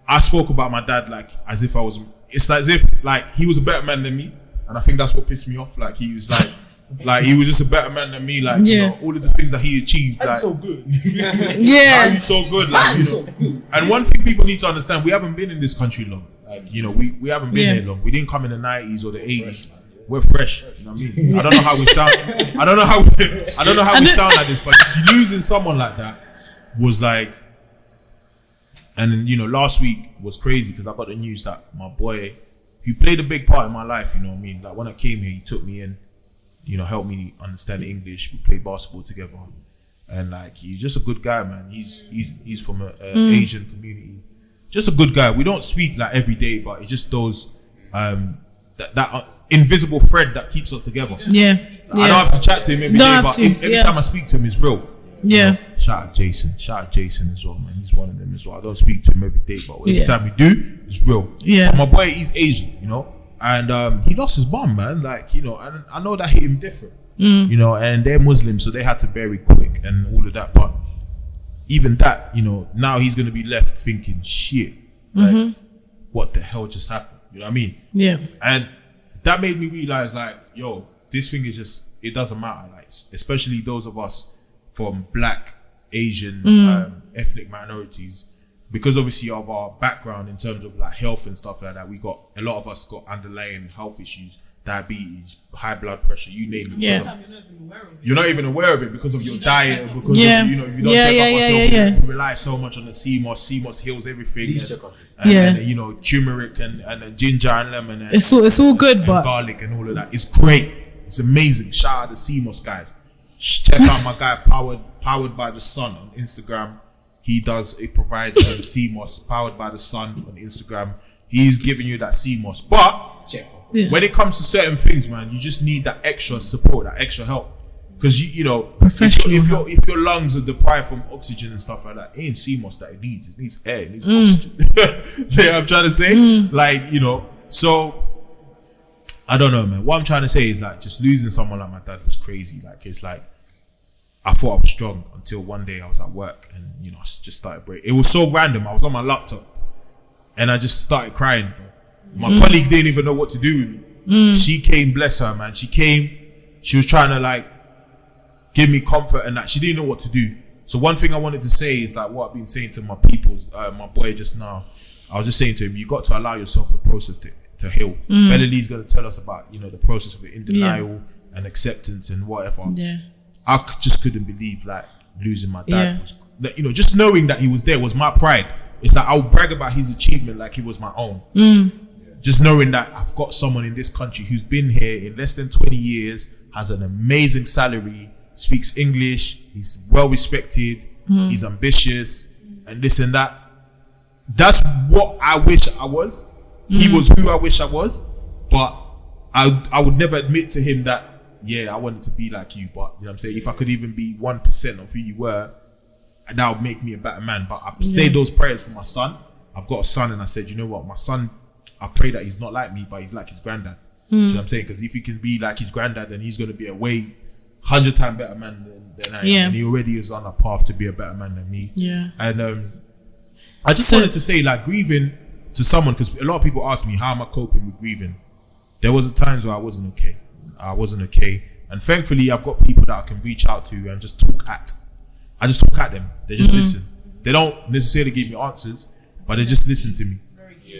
I spoke about my dad like as if I was. It's as if like he was a better man than me, and I think that's what pissed me off. Like he was like he was just a better man than me. Like all of the things that he achieved. Like so good. He's so good. Like And one thing people need to understand: we haven't been in this country long. Like we haven't been here long. We didn't come in the 90s or the 80s. We're fresh. You know what I mean? I don't know how we sound. I don't know how we sound like this, but just losing someone like that was like. And then, last week was crazy because I got the news that my boy, who played a big part in my life, you know what I mean? Like when I came here, he took me in, helped me understand English. We played basketball together. And like, he's just a good guy, man. He's from an Asian community. Just a good guy. We don't speak like every day, but it's just those, that invisible thread that keeps us together. I don't have to chat to him every day, but every time I speak to him, it's real. Yeah. Shout out Jason as well, man. He's one of them as well. I don't speak to him every day, but every time we do, it's real. Yeah. But my boy, he's Asian, you know, and he lost his mom, man. Like, you know, and I know that hit him different, you know, and they're Muslims, so they had to bury quick and all of that. But even that, you know, now he's gonna be left thinking, shit, like, what the hell just happened? You know what I mean? Yeah. And that made me realize, like, yo, this thing is just, it doesn't matter. Like, especially those of us from Black, Asian, ethnic minorities, because obviously of our background in terms of like health and stuff like that, a lot of us got underlying health issues, diabetes, high blood pressure, you name it. Yeah. You're not even aware of it because of your diet, because of, you know, you don't check up yourself. You rely so much on the CMOS heals everything. And you know, turmeric and ginger and lemon and it's all good, and but garlic and all of that. It's great. It's amazing. Shout out to CMOS guys. Check out my guy Powered by the Sun on Instagram. He provides CMOS, Powered by the Sun on Instagram. He's giving you that CMOS. But when it comes to certain things, man, you just need that extra support, that extra help. Because you know, if your lungs are deprived from oxygen and stuff like that, it ain't CMOS that it needs. It needs air, it needs oxygen. You know what I'm trying to say? Like, you know, so I don't know, man. What I'm trying to say is like, just losing someone like my dad was crazy. Like, it's like, I thought I was strong until one day I was at work and, you know, I just started breaking. It was so random. I was on my laptop and I just started crying. My colleague didn't even know what to do with me. She came, bless her, man. She came, she was trying to like give me comfort and that. She didn't know what to do. So one thing I wanted to say is like what I've been saying to my people, my boy just now. I was just saying to him, you got to allow yourself the process to heal. Bellalee's going to tell us about, you know, the process of it in denial and acceptance and whatever. Yeah. I just couldn't believe like losing my dad. Was, you know, just knowing that he was there was my pride. It's like I'll brag about his achievement like it was my own. Just knowing that I've got someone in this country who's been here in less than 20 years, has an amazing salary, speaks English, he's well respected, he's ambitious, and this and that. That's what I wish I was. He was who I wish I was, but I would never admit to him that, yeah, I wanted to be like you, but you know what I'm saying? If I could even be 1% of who you were, that would make me a better man. But I say those prayers for my son. I've got a son, and I said, you know what, my son, I pray that he's not like me, but he's like his granddad. Do you know what I'm saying? Because if he can be like his granddad, then he's going to be a way 100 times better man than I am. And he already is on a path to be a better man than me. And I just wanted to say, like, grieving to someone, because a lot of people ask me, how am I coping with grieving? There was times where I wasn't okay. And thankfully I've got people that I can reach out to and just talk at. I just talk at them. They just listen. They don't necessarily give me answers, but they just listen to me.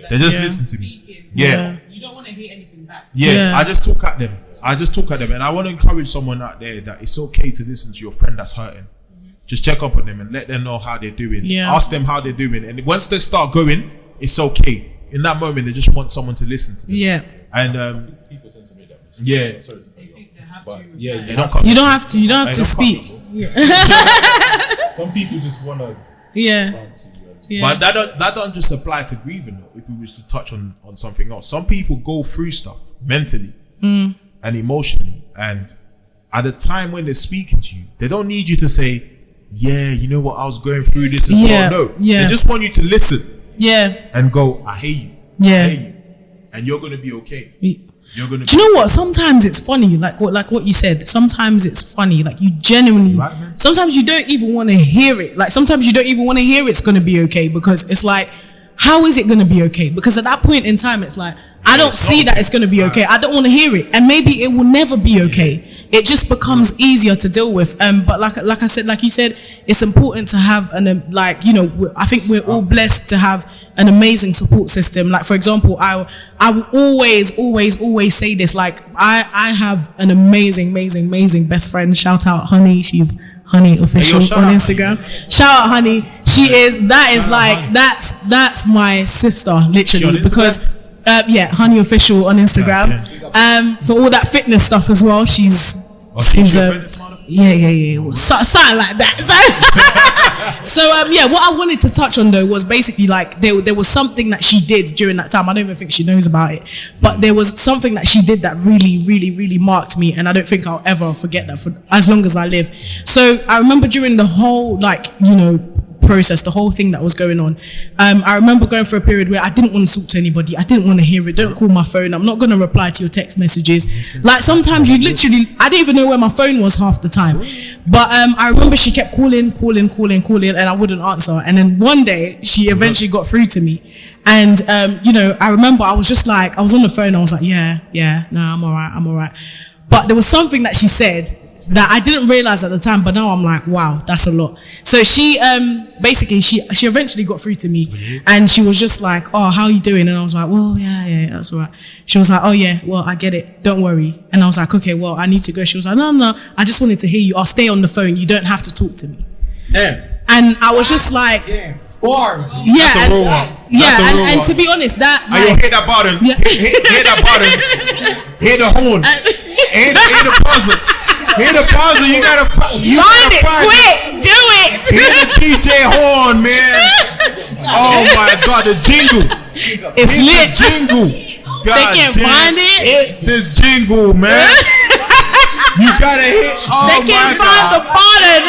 They just listen to me. You don't want to hear anything back. I just talk at them. And I want to encourage someone out there that it's okay to listen to your friend that's hurting. Just check up on them and let them know how they're doing. Ask them how they're doing. And once they start going, it's okay. In that moment, they just want someone to listen to them. And people tend to make that mistake. Sorry to cut you off. But you don't have to speak. Some people just want to. But that don't just apply to grieving though. If we was to touch on something else, some people go through stuff mentally and emotionally, and at the time when they're speaking to you, they don't need you to say, yeah, you know what, I was going through this as well. No, they just want you to listen. And go, I hear you. I hear you. And you're gonna be okay. You're gonna. Do you know what? Sometimes it's funny, like what you said. Sometimes it's funny, like you genuinely. Right, sometimes you don't even want to hear it. Like sometimes you don't even want to hear it's gonna be okay, because it's like, how is it gonna be okay? Because at that point in time, it's like, I don't see that it's going to be okay. I don't want to hear it. And maybe it will never be okay. It just becomes easier to deal with. But like I said, like you said, it's important to have I think we're all blessed to have an amazing support system. Like, for example, I will always say this, like, I have an amazing best friend. Shout out Honey. She's Honey Official on Instagram. Shout out Honey. That's my sister, literally, because Honey Official on Instagram. For all that fitness stuff as well. She's Yeah. Well, something like that. So what I wanted to touch on though was basically like there was something that she did during that time. I don't even think she knows about it, but there was something that she did that really marked me, and I don't think I'll ever forget that for as long as I live. So I remember during the whole process, the whole thing that was going on, I remember going through a period where I didn't want to talk to anybody. I didn't want to hear it. Don't call my phone. I'm not going to reply to your text messages. Like sometimes I didn't even know where my phone was half the time. But I remember she kept calling, and I wouldn't answer. And then one day she eventually got through to me. And I remember I was just like, I was on the phone. I was like, no, I'm all right. But there was something that she said that I didn't realize at the time, but now I'm like, wow, that's a lot. So she basically she eventually got through to me, and she was just like, oh, how are you doing? And I was like, well, yeah, that's all right. She was like, oh yeah, well, I get it, don't worry. And I was like, okay, well, I need to go. She was like, no, I just wanted to hear you. I'll stay on the phone. You don't have to talk to me. Damn. And I was just like, bars. Yeah, That's a real one. Yeah, and to be honest, that hit that button. Yeah. Hit that button. Hit the horn. Hit the buzzer. Hit the buzzer. You gotta find it. Quick, do it. Hit the DJ horn, man. Oh my God, the jingle. It's hit lit. The jingle. God they can't damn. find it. Hit the jingle, man. You gotta hit. Oh they can't find the button.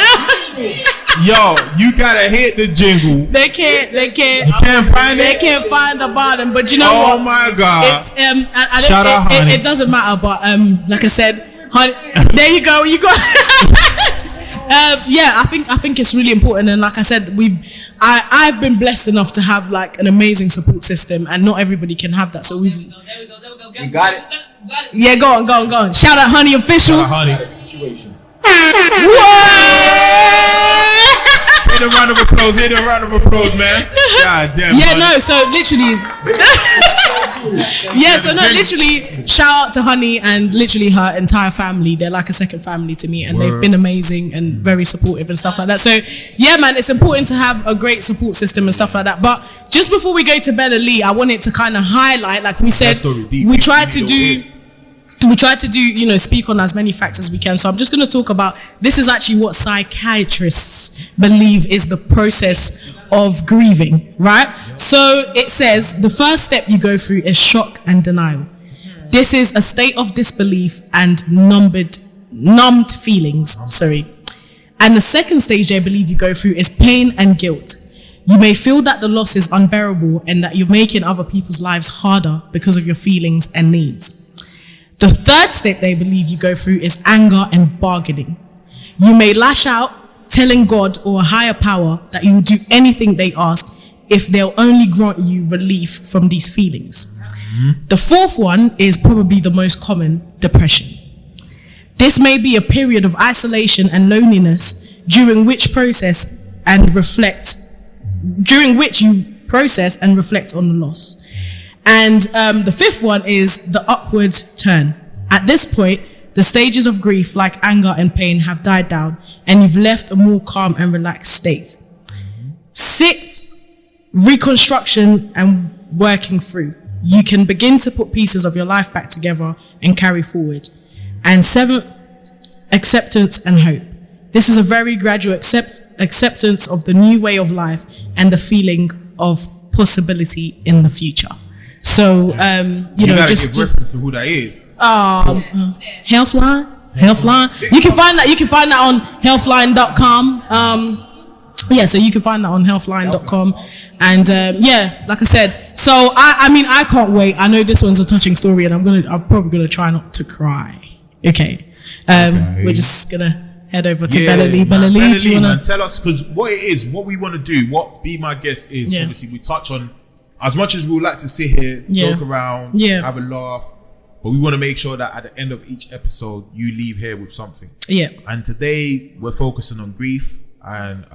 Yo, you gotta hit the jingle. They can't. You can't find it. They can't find the bottom. But you know what? what? Oh my God. It's I Shout out, honey. It doesn't matter. But like I said, honey, there you go. You got. I think it's really important. And like I said, I've been blessed enough to have like an amazing support system, and not everybody can have that. So There we go. You got it. Yeah, go on. Shout out, honey, official. Shout out, honey. Situation. Hit a round of applause, man. God damn. Yeah, honey. no, so literally. Literally, shout out to Honey and literally her entire family. They're like a second family to me, and they've been amazing and very supportive and stuff like that. So, yeah, man, it's important to have a great support system and stuff like that. But just before we go to Bella Lee, I wanted to kind of highlight, like we said, we tried to do, speak on as many facts as we can. So I'm just going to talk about, this is actually what psychiatrists believe is the process of grieving, right? So it says the first step you go through is shock and denial. This is a state of disbelief and numbed feelings, And the second stage they believe you go through is pain and guilt. You may feel that the loss is unbearable and that you're making other people's lives harder because of your feelings and needs. The third step they believe you go through is anger and bargaining. You may lash out, telling God or a higher power that you will do anything they ask if they'll only grant you relief from these feelings. The fourth one is probably the most common, depression. This may be a period of isolation and loneliness during which you process and reflect on the loss. And the fifth one is the upward turn. At this point, the stages of grief like anger and pain have died down and you've left a more calm and relaxed state. Sixth, reconstruction and working through. You can begin to put pieces of your life back together and carry forward. And seventh, acceptance and hope. This is a very gradual acceptance of the new way of life and the feeling of possibility in the future. So, you gotta give reference to who that is. Healthline. You can find that on healthline.com. So you can find that on healthline.com. And like I said, so I can't wait. I know this one's a touching story, and I'm probably gonna try not to cry. Okay. We're just gonna head over to Bella Lee. Bella Lee, do you wanna tell us, because what it is, what we want to do, what Be My Guest is, obviously we touch on, as much as we would like to sit here, joke around, have a laugh, but we want to make sure that at the end of each episode, you leave here with something. Yeah. And today, we're focusing on grief, and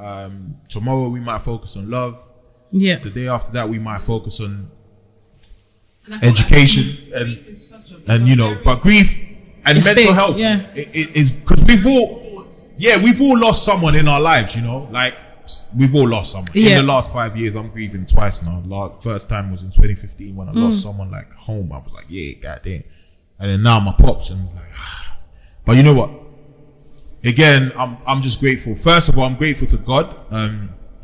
tomorrow we might focus on love. Yeah. The day after that, we might focus on education, but grief and mental big, health. Yeah. It is, because we've all lost someone in our lives, like we've all lost someone. In the last 5 years, I'm grieving twice now. First time was in 2015 when I lost someone like home. I was like, yeah, goddamn. And then now my pops, and like, but you know what? again, I'm just grateful. First of all, I'm grateful to God.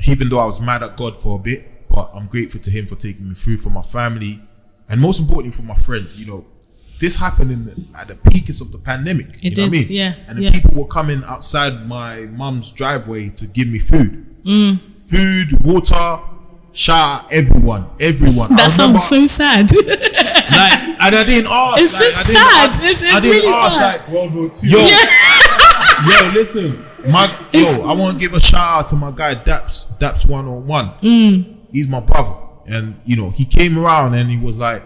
Even though I was mad at God for a bit, but I'm grateful to Him for taking me through, for my family, and most importantly for my friends. You know, this happened at the peakest of the pandemic. It know what I did, mean? yeah, And the yeah. people were coming outside my mum's driveway to give me food. Food, water, shower, everyone. That sounds so sad. Like, and I didn't ask. It's like, just I didn't sad. ask- It's I didn't really ask, sad. like, World War II. yo, listen. I want to give a shout out to my guy Daps 101. He's my brother, and you know, he came around and he was like,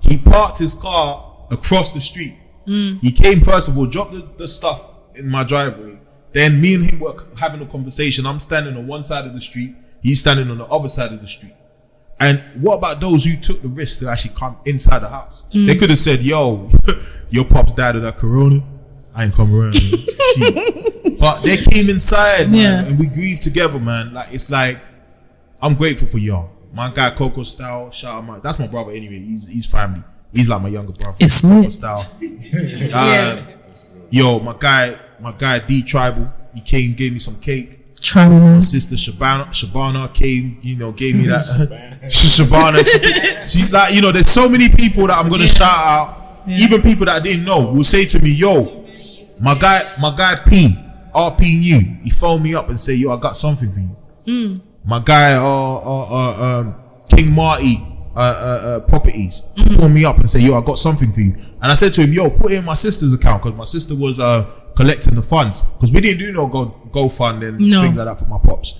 he parked his car across the street. He came first of all, dropped the stuff in my driveway. Then me and him were having a conversation. I'm standing on one side of the street, he's standing on the other side of the street. And what about those who took the risk to actually come inside the house? They could have said, yo, your pops died of that corona, I ain't come around. Shit. But they came inside, man, Yeah. and we grieved together, man. Like, it's like, I'm grateful for y'all. My guy Coco Style, shout out that's my brother anyway. He's family. He's like my younger brother. It's Coco lit. Style. Yo, my guy D Tribal, he came, gave me some cake. Tribal My man. sister Shabana came, you know, gave me that. Shabana, she's like, you know, there's so many people that I'm gonna shout out. Yeah. Even people that I didn't know will say to me, yo, my guy P, RP New, he phoned me up and say, yo, I got something for you. My guy King Marty Properties phoned me up and said, yo, I got something for you. And I said to him, yo, put it in my sister's account, because my sister was collecting the funds, because we didn't do no GoFund and No. things like that for my pops.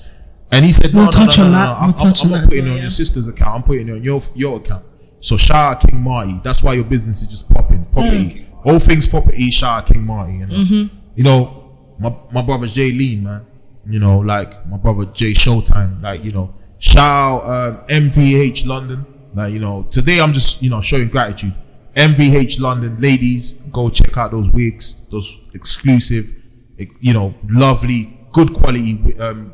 And he said, no, We'll touch on that. I'm We'll touch not on that putting as it well, on yeah. your sister's account. I'm putting it on your account. So shout out King Marty. That's why your business is just popping. Property. All things property, shout out King Marty. You know, you know, my brother Jay Lean, man. You know, like my brother Jay Showtime. Like, you know, shout out MVH London. Like, you know, today I'm just, you know, showing gratitude. MVH London, ladies, go check out those wigs, those exclusive, you know, lovely, good quality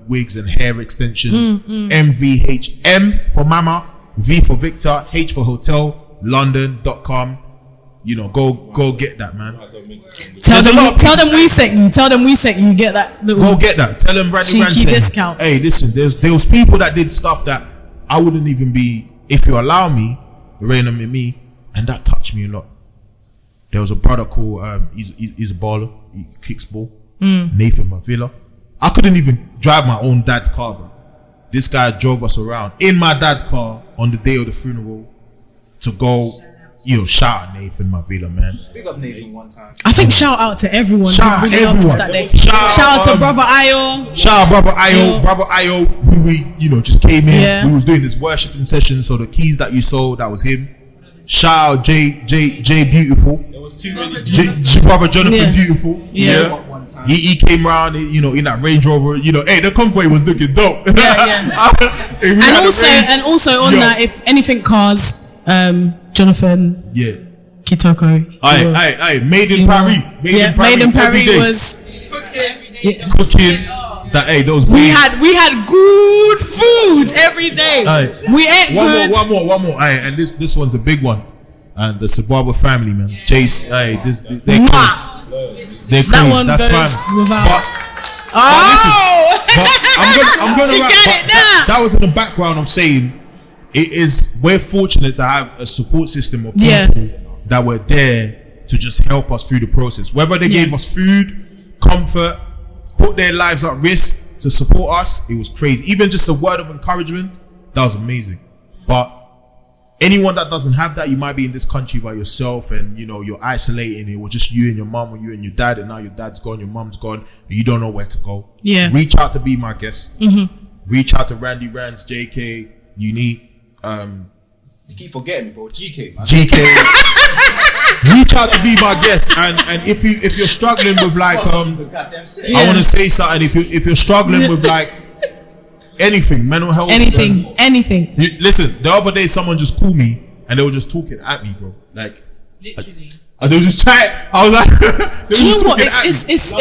wigs and hair extensions. MVH, M for Mama, V for Victor, H for Hotel, London.com. You know, go get that, man. Tell them we sent you. Tell them we sent you. Get that little. Go get that. Tell them Randy Cheeky Ransom. discount. Hey, listen, there was people that did stuff that I wouldn't even be, if you allow me, Raynham and me, and that touched me a lot. There was a brother called he's a baller, he kicks ball, Nathan Mavilla. I couldn't even drive my own dad's car, bro. This guy drove us around in my dad's car on the day of the funeral to go, you know, shout out Nathan Mavilla, man. Big up Nathan one time. I think shout out to everyone Shout who out really helped us everyone. that day. Shout Shout out to out, brother Ayo. Shout out brother Ayo, who we, you know, just came in. Yeah. We was doing this worshiping session, so the keys that you saw, that was him. Shout out J Beautiful, There was too many. brother Jonathan Yeah. Beautiful. Yeah. One time. He came around, you know, in that Range Rover. You know, hey, the convoy was looking dope. Yeah. Hey, we had And a also on Yo. that, if anything cars, Jonathan yeah. Kitoko. Aye, made in You know. Paris. Made in every Paris day. was. Yeah. Cooking. That, hey, those We babes. had good food every day. Aye. We ate good. One more. Aye, and this one's a big one. And the Sababa family, man. Chase, aye, they're crazy. Mwah. They're That crazy. one That's goes fine. without. But Oh! I'm gonna She wrap- got but it now. that was in the background of saying we're fortunate to have a support system of people Yeah. that were there to just help us through the process. Whether they Yeah. gave us food, comfort, put their lives at risk to support us, it was crazy. Even just a word of encouragement, that was amazing. But anyone that doesn't have that, you might be in this country by yourself and you know you're isolating. It was just you and your mom or you and your dad, and now your dad's gone, your mom's gone, and you don't know where to go. Yeah. Reach out to Be My Guest. Reach out to Randy Rands, JK, Unique, You keep forgetting me, bro. GK, man. GK. Reach out to Be My Guest, and if you're struggling with like The goddamn sick. I want to say something. If you're struggling with like anything, mental health, Anything. Listen, the other day someone just called me and they were just talking at me, bro. Like, Literally. and they were just chatting. I was like, they were Do you just know what? talking at me. It's you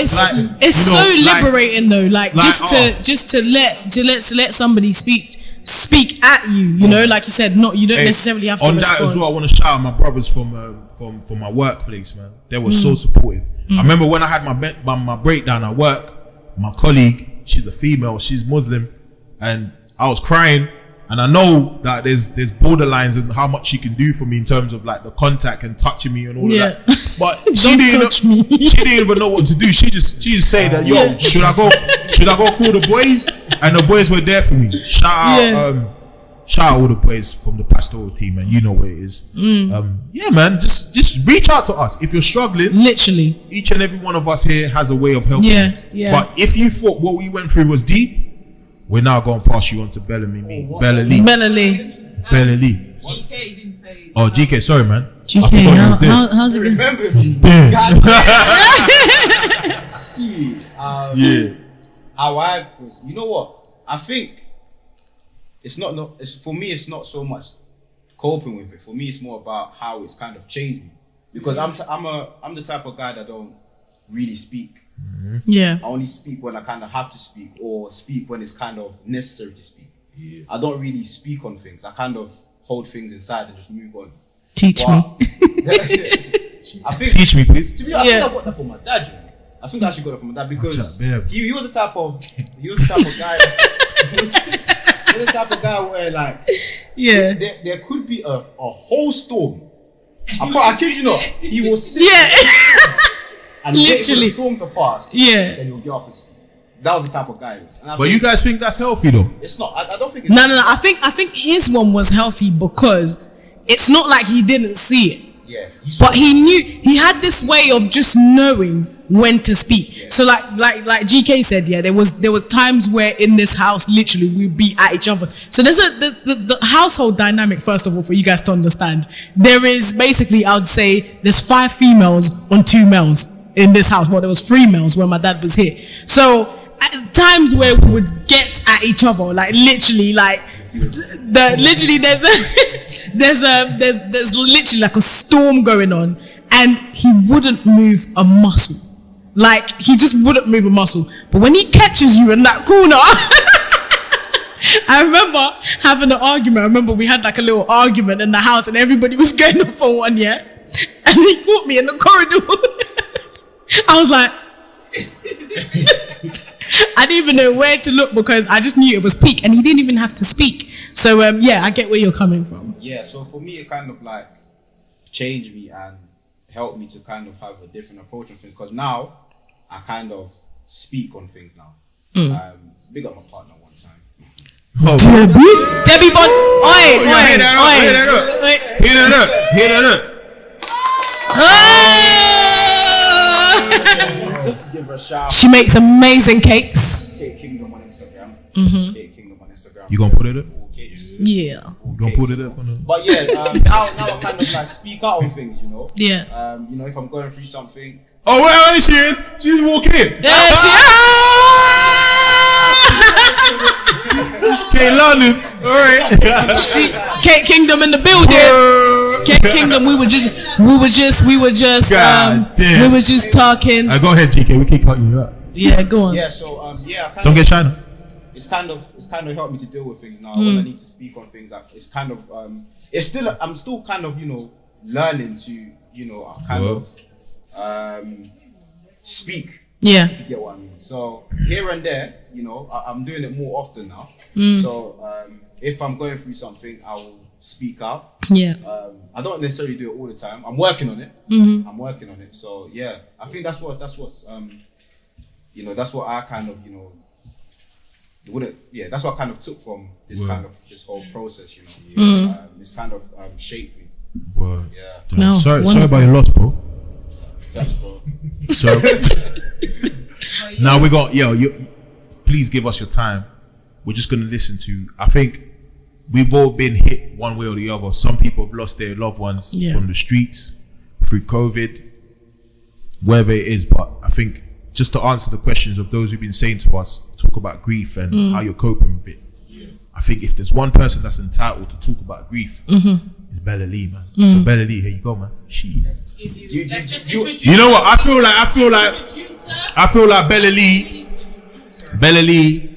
know, so like- liberating though. Like, like, just to let somebody speak at you. You know, like you said, you don't Hey, necessarily have to on respond. that as well, I want to shout out my brothers from my workplace, man. They were so supportive. I remember when I had my breakdown at work, my colleague, she's a female, she's Muslim, and I was crying. And I know that there's borderlines in how much she can do for me in terms of like the contact and touching me and all of that. But she didn't even know what to do. She just say that, yo, should I go call the boys? And the boys were there for me. Shout out all the boys from the pastoral team, and you know what it is. Yeah, man, just reach out to us if you're struggling. Literally, each and every one of us here has a way of helping. Yeah. But if you thought what we went through was deep, we're now going to pass you on to Bella Lee. Bella Lee. GK didn't say. Oh, GK, sorry, man. GK, how's it going? Remember me. Yeah. How I was, you know what? I think it's for me. It's not so much coping with it. For me, it's more about how it's kind of changed me. Because I'm the type of guy that don't really speak. Yeah. I only speak when I kind of have to speak, or speak when it's kind of necessary to speak. Yeah. I don't really speak on things. I kind of hold things inside and just move on. Teach me. I think, teach me, please. To be honest, I think I got that from my dad. You know? I think I actually got that from my dad because he was the type of guy. He was the type of guy where like there could be a whole storm. I kid you not. He will sit and wait for the storm to pass. Yeah. Then he'll get up and speak. That was the type of guy he was. But you guys think that's healthy though? It's not. I don't think it's No. I think his one was healthy because it's not like he didn't see it. Yeah. But he knew, he had this way of just knowing when to speak. Yeah. So like GK said, there was times where in this house literally we'd be at each other. So there's the household dynamic, first of all, for you guys to understand. There is basically, I would say, there's 5 females on 2 males in this house. Well, there was 3 males when my dad was here. So at times where we would get at each other, like literally, like there's literally like a storm going on, and he wouldn't move a muscle. Like he just wouldn't move a muscle. But when he catches you in that corner, I remember having an argument. I remember we had like a little argument in the house, and everybody was going off on one, and he caught me in the corridor. I was like, I didn't even know where to look because I just knew it was peak, and he didn't even have to speak. So I get where you're coming from. Yeah, so for me it kind of like changed me and helped me to kind of have a different approach on things, because now I kind of speak on things now. Big up my partner one time. Debbie Bond. Hit it up. Just to give her a shout. She makes amazing cakes. Cake Kingdom on Instagram. Cake Kingdom on Instagram. You gonna put it up? Yeah. You gonna put it up on the... But yeah, now I kind of like speak out on things, you know. Yeah. You know, if I'm going through something. Oh, where she is? She's walking in. Yeah, Okay, London. All right. Cake Kingdom in the building. Cake Kingdom. We were just talking. Go ahead, GK. We keep cutting you up. Yeah, go on. Yeah. So don't get shy. It's kind of helped me to deal with things now when I need to speak on things. Like it's kind of I'm still kind of learning to speak. Yeah. If you get what I mean. So here and there, I'm doing it more often now. So if I'm going through something, I will speak out. Yeah. I don't necessarily do it all the time. I'm working on it. I'm working on it. So yeah, I think that's what I kind of that's what I kind of took from this this whole process. It's kind of shaped me. Word. Yeah. No, sorry about your loss, bro. Thanks, bro. So now we got please give us your time. We're just gonna listen to. I think we've all been hit one way or the other. Some people have lost their loved ones from the streets, through COVID, wherever it is. But I think just to answer the questions of those who've been saying to us, talk about grief and how you're coping with it. Yeah. I think if there's one person that's entitled to talk about grief, it's Bella Lee, man. So Bella Lee, here you go, man. Let's introduce you know what? I feel like Bella Lee,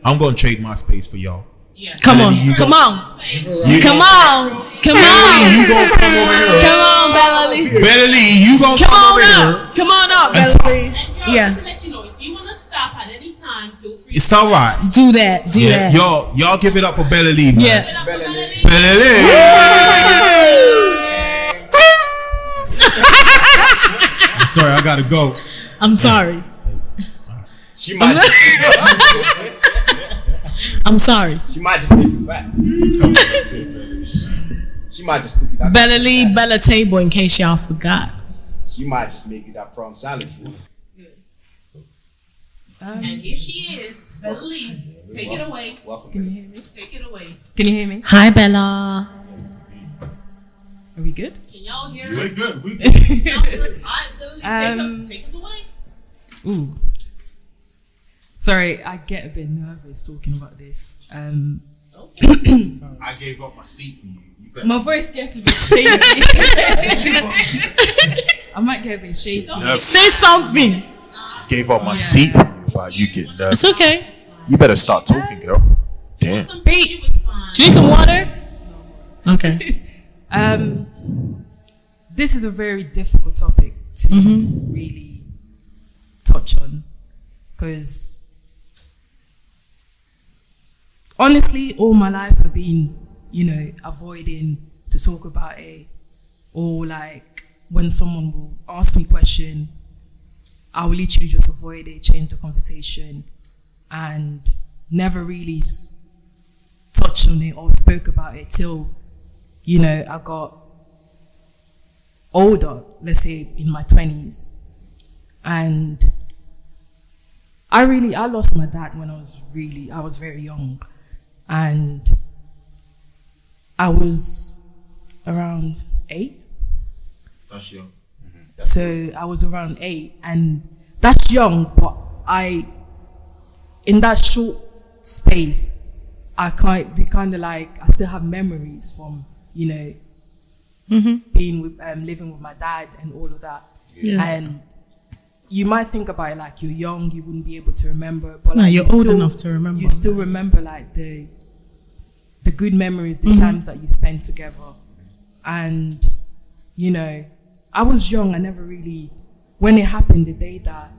I'm gonna trade my space for y'all. Yeah. Come on. You Come go- on. You- Come on. Come Bella Lee, you on. gonna come over here. Come on, Bella Lee. Bella Lee, you gonna Come come on over here. up. Come on up, And Bella Lee. And girls, Yeah. just to let you know, if you want to stop at any time, feel free. It's alright. Do that. Do Yeah, that. y'all give it up for Bella Lee, man. Yeah. Bella Lee. Bella Lee. I'm sorry, I gotta go. I'm sorry. She might. I'm sorry. She might just make you fat. She might just cook you that. Bella Lee, Bella Table, in case y'all forgot. She might just make you that prawn salad. If you want. And here she is, Bella Lee. Take it away. Welcome. Can you hear me? Take it away. Can you hear me? Hi, Bella. Are we good? Can y'all hear We're me? good. We Y'all good? All right, Bella Lee, take us away. Ooh. Sorry, I get a bit nervous talking about this. I gave up my seat for you. You better. My voice gets a bit shaky. I might get a bit shaky. Say something. Gave up my seat for you while you get nervous. It's okay. You better start talking, girl. Damn. Some tissue is fine. Do you need some water? Okay. This is a very difficult topic to really touch on, because honestly, all my life I've been, avoiding to talk about it, or like when someone will ask me a question, I will literally just avoid it, change the conversation, and never really touched on it or spoke about it till, I got older, let's say in my 20s. And I lost my dad when I was very young. And I was around 8. That's young. So I was around 8, and that's young, but in that short space, I still have memories from, being with, living with my dad and all of that. Yeah. And you might think about it like you're young, you wouldn't be able to remember, but No, like, you're old enough to remember. You still remember like the good memories, the times that you spent together. And, I was young. I never really, when it happened, the day that,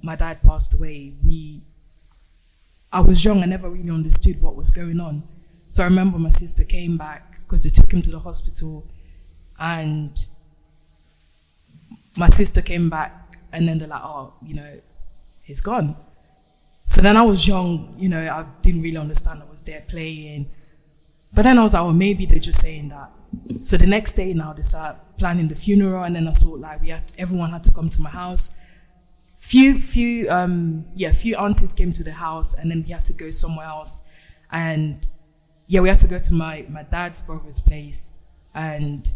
my dad passed away, I was young. I never really understood what was going on. So I remember my sister came back because they took him to the hospital, and my sister came back, and then they're like, oh, he's gone. So then I was young, I didn't really understand. I was there playing. But then I was like, oh, maybe they're just saying that. So the next day now they start planning the funeral, and then I saw like everyone had to come to my house. Few aunties came to the house, and then we had to go somewhere else. And we had to go to my dad's brother's place, and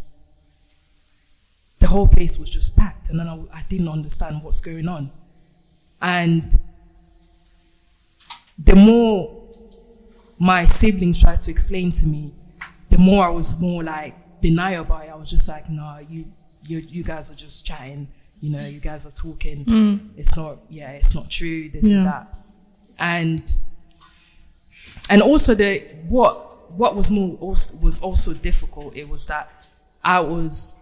the whole place was just packed, and then I didn't understand what's going on. And the more my siblings tried to explain to me, the more I was more like denial about it. I was just like, no, you guys are just chatting, you guys are talking. It's not true, this and that. And also what was also difficult, it was that I was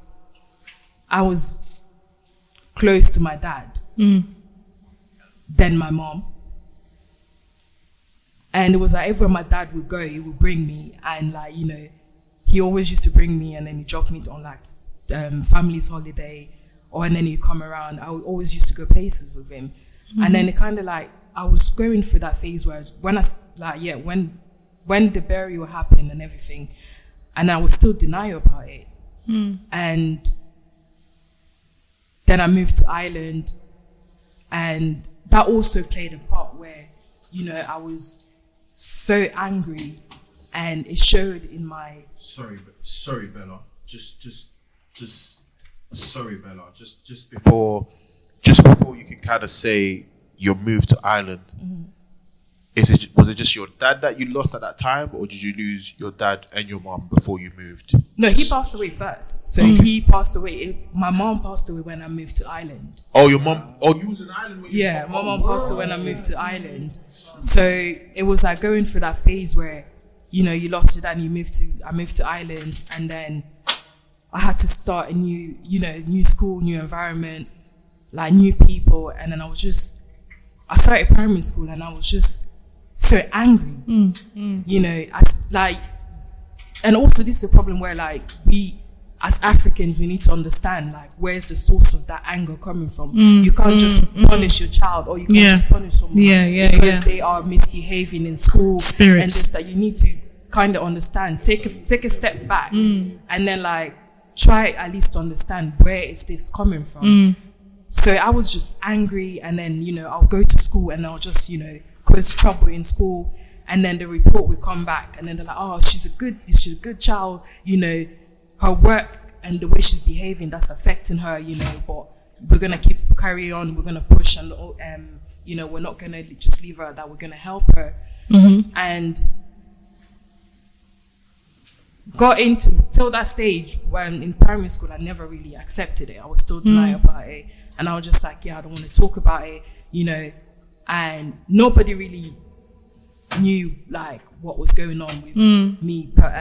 close to my dad, then my mom. And it was like everywhere my dad would go, he would bring me, and like, he always used to bring me, and then he dropped me on like family's holiday, and then he'd come around. I always used to go places with him. And then it kind of like, I was going through that phase where when the burial happened and everything, and I was still denial about it. And then I moved to Ireland, and that also played a part where, I was so angry, and it showed in my. Sorry, Bella. Just sorry, Bella. Just before you can kind of say your move to Ireland. Was it just your dad that you lost at that time, or did you lose your dad and your mom before you moved? No, he passed away first. So he passed away. My mom passed away when I moved to Ireland. Oh, your mom. Oh, you was in Ireland. Yeah, my mom passed away when I moved to Ireland. So it was like going through that phase where, you know, you lost your dad and I moved to Ireland, and then I had to start a new school, new environment, like new people. And then I started primary school and I was just so angry, you know, and also this is a problem where like we as Africans, we need to understand like where's the source of that anger coming from. You can't just punish your child, or you can't just punish someone because they are misbehaving in school. Spirits. And just that you need to kind of understand, take a step back and then like try at least to understand where is this coming from. So I was just angry, and then, you know, I'll go to school and I'll just, you know, cause trouble in school, and then the report will come back and then they're like, oh, she's a good child, you know, her work and the way she's behaving, that's affecting her, you know, but we're gonna carry on, we're gonna push, and you know, we're not gonna just leave her at that, we're gonna help her. And got into till that stage when in primary school I never really accepted it. I was still denying about it, and I was just like, yeah, I don't want to talk about it, you know. And nobody really knew like what was going on with me, but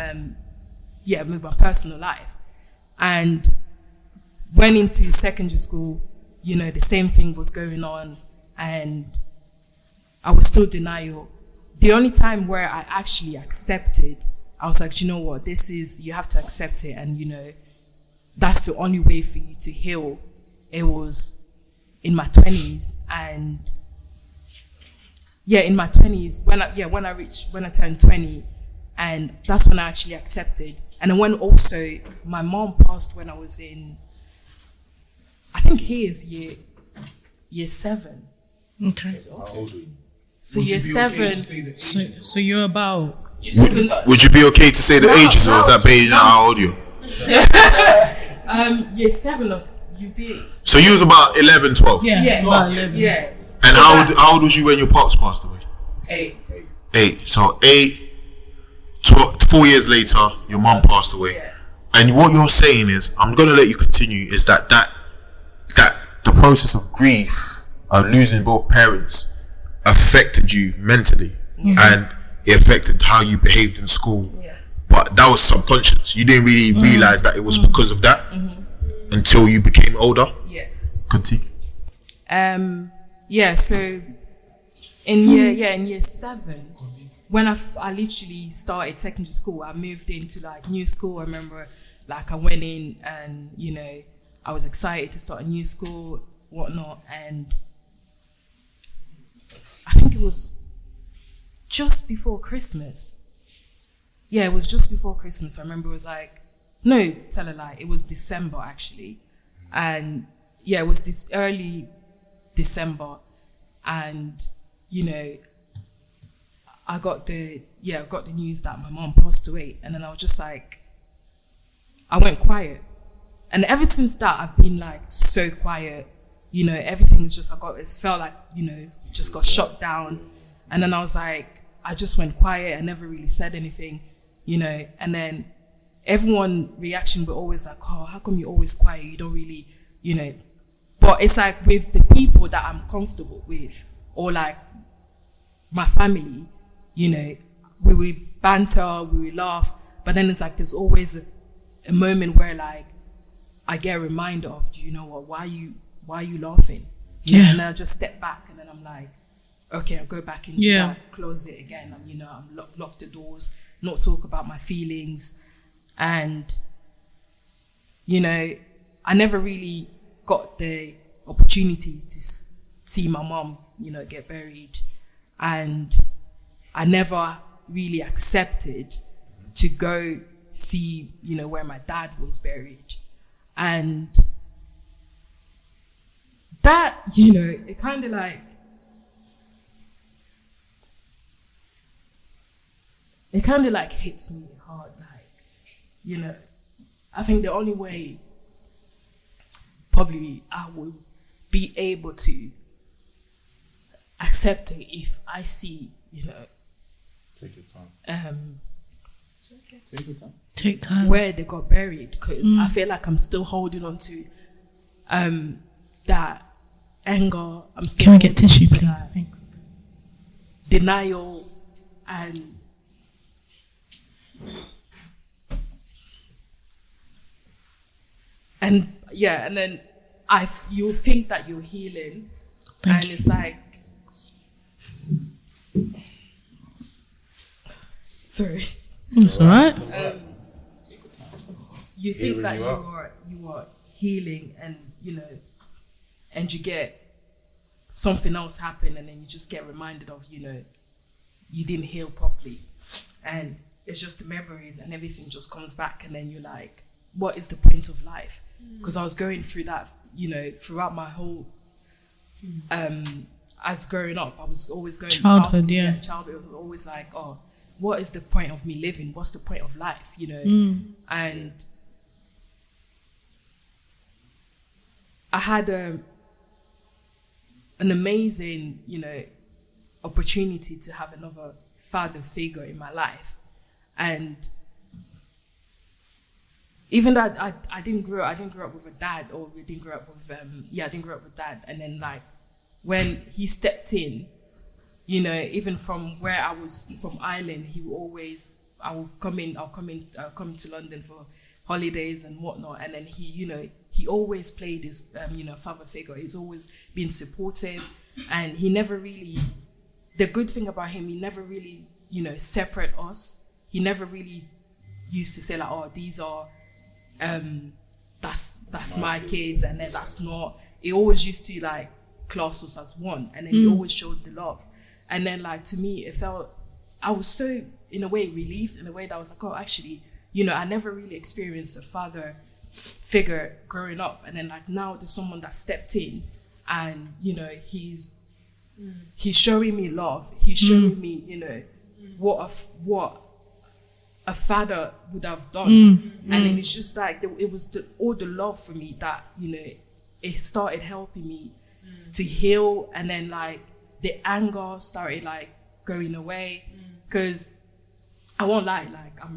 with my personal life. And went into secondary school, you know, the same thing was going on, and I was still denial. The only time where I actually accepted, I was like, you know what, you have to accept it, and you know, that's the only way for you to heal. It was in my 20s, and in my 20s, when I turned 20, and that's when I actually accepted. And then when also my mom passed when I was in, I think year 7. Okay. How old were you? So year 7. So you're about. Would you be okay to say the ages, or is that based on how old you? Year 7 or you be. So you was about 11, 12? Yeah. About 11. Yeah. And how old was you when your pops passed away? 8. So 4 years later, your mom passed away. Yeah. And what you're saying is, I'm gonna let you continue, is that the process of grief of losing both parents affected you mentally, and it affected how you behaved in school. Yeah. But that was subconscious. You didn't really realize that it was because of that until you became older. Yeah. Continue. So in year 7, when I literally started secondary school, I moved into like new school. I remember like I went in and, you know, I was excited to start a new school, whatnot, and I think it was just before Christmas. Yeah, it was just before Christmas. I remember it was like, no, tell a lie, it was December actually. And yeah, it was this early December, and you know, I got the news that my mom passed away, and then I was just like, I went quiet, and ever since that I've been like so quiet, you know, everything's just it felt like, you know, just got shut down, and then I was like, I just went quiet, I never really said anything, you know, and then everyone reaction were always like, oh, how come you're always quiet, you don't really, you know. But it's like with the people that I'm comfortable with, or like my family, you know, we will banter, we will laugh, but then it's like there's always a moment where like I get a reminder of, do you know what, why are you laughing? You know, and then I just step back, and then I'm like, okay, I'll go back into that closet again, and you know, I'm lock the doors, not talk about my feelings. And you know, I never really got the opportunity to see my mom, you know, get buried, and I never really accepted to go see, you know, where my dad was buried. And that, you know, it kind of like, hits me hard, like, you know, I think the only way probably I will be able to accept it if I see you know, Take your time. Take time. Where they got buried, because I feel like I'm still holding on to that anger. I'm still Can we get holding tissue, on to please? that Thanks. denial and yeah, and then you think that you're healing, Thank and you. it's like, sorry, It's alright. you think Healing that you up. you are healing, and you know, and you get something else happen, and then you just get reminded of, you know, you didn't heal properly, and it's just the memories and everything just comes back, and then you're like, what is the point of life? Because I was going through that, you know, throughout my whole as growing up, I was always going Childhood, yeah. childhood was always like, oh, what is the point of me living? What's the point of life? You know, and I had an amazing, you know, opportunity to have another father figure in my life, and even though I didn't grow up with a dad, or we didn't grow up with I didn't grow up with dad, and then like when he stepped in, you know, even from where I was from Ireland, he would always, I'll come to London for holidays and whatnot, and then he always played his father figure. He's always been supportive, and he never really, the good thing about him, he never really, you know, separate us. He never really used to say like, oh, these are that's my kids, and then that's not. He always used to like class us as one, and then he always showed the love. And then like to me, it felt, I was so in a way relieved, in a way that I was like, oh, actually, you know, I never really experienced a father figure growing up, and then like now there's someone that stepped in, and you know, he's showing me love. He's showing me, you know, what a father would have done. And then it's just like it was all the love for me that, you know, it started helping me to heal, and then like the anger started like going away, because I won't lie, like I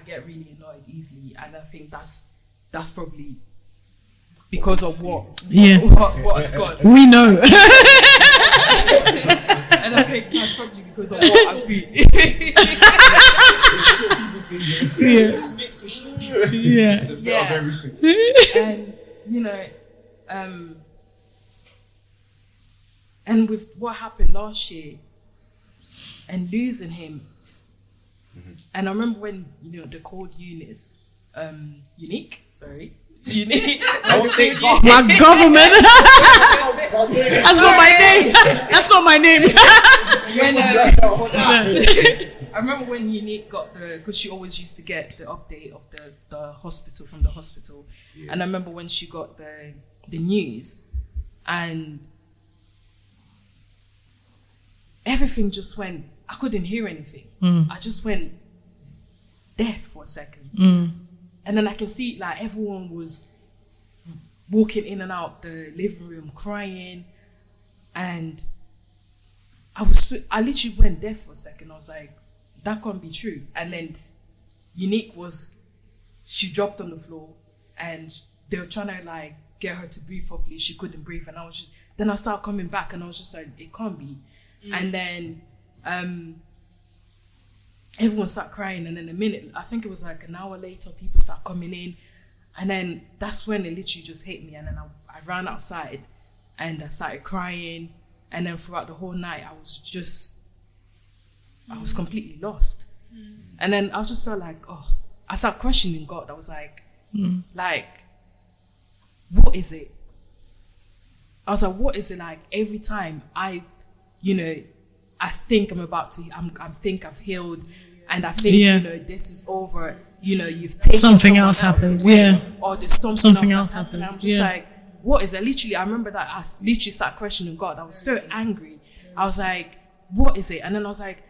get really annoyed easily, and I think that's probably because of what Scott. We know. And I think that's probably because of what I've been. Yeah. It's a bit of everything. And you know, and with what happened last year and losing him, and I remember when, you know, they called Unique. Don't say My government. That's not my name. That's not my name. I remember when Unique got because she always used to get the update of the hospital from the hospital, and I remember when she got the news, and everything just went. I couldn't hear anything. I just went deaf for a second, and then I can see like everyone was walking in and out the living room crying, and I literally went deaf for a second. I was like, that can't be true. And then Unique she dropped on the floor, and they were trying to like get her to breathe properly. She couldn't breathe, and then I started coming back, and I was just like, it can't be. And then everyone started crying, and then I think it was like an hour later, people started coming in, and then that's when it literally just hit me, and then I ran outside, and I started crying, and then throughout the whole night, I was completely lost. And then I just felt like, I started questioning God. I was like, what is it? I was like, what is it like every time I think I think I've healed, and I think, you know, this is over, you know, you've taken Something else happens, away, or there's something else happens. happened. I'm just like, what is it? Literally, I remember that I literally started questioning God. I was so angry. I was like, what is it? And then I was like,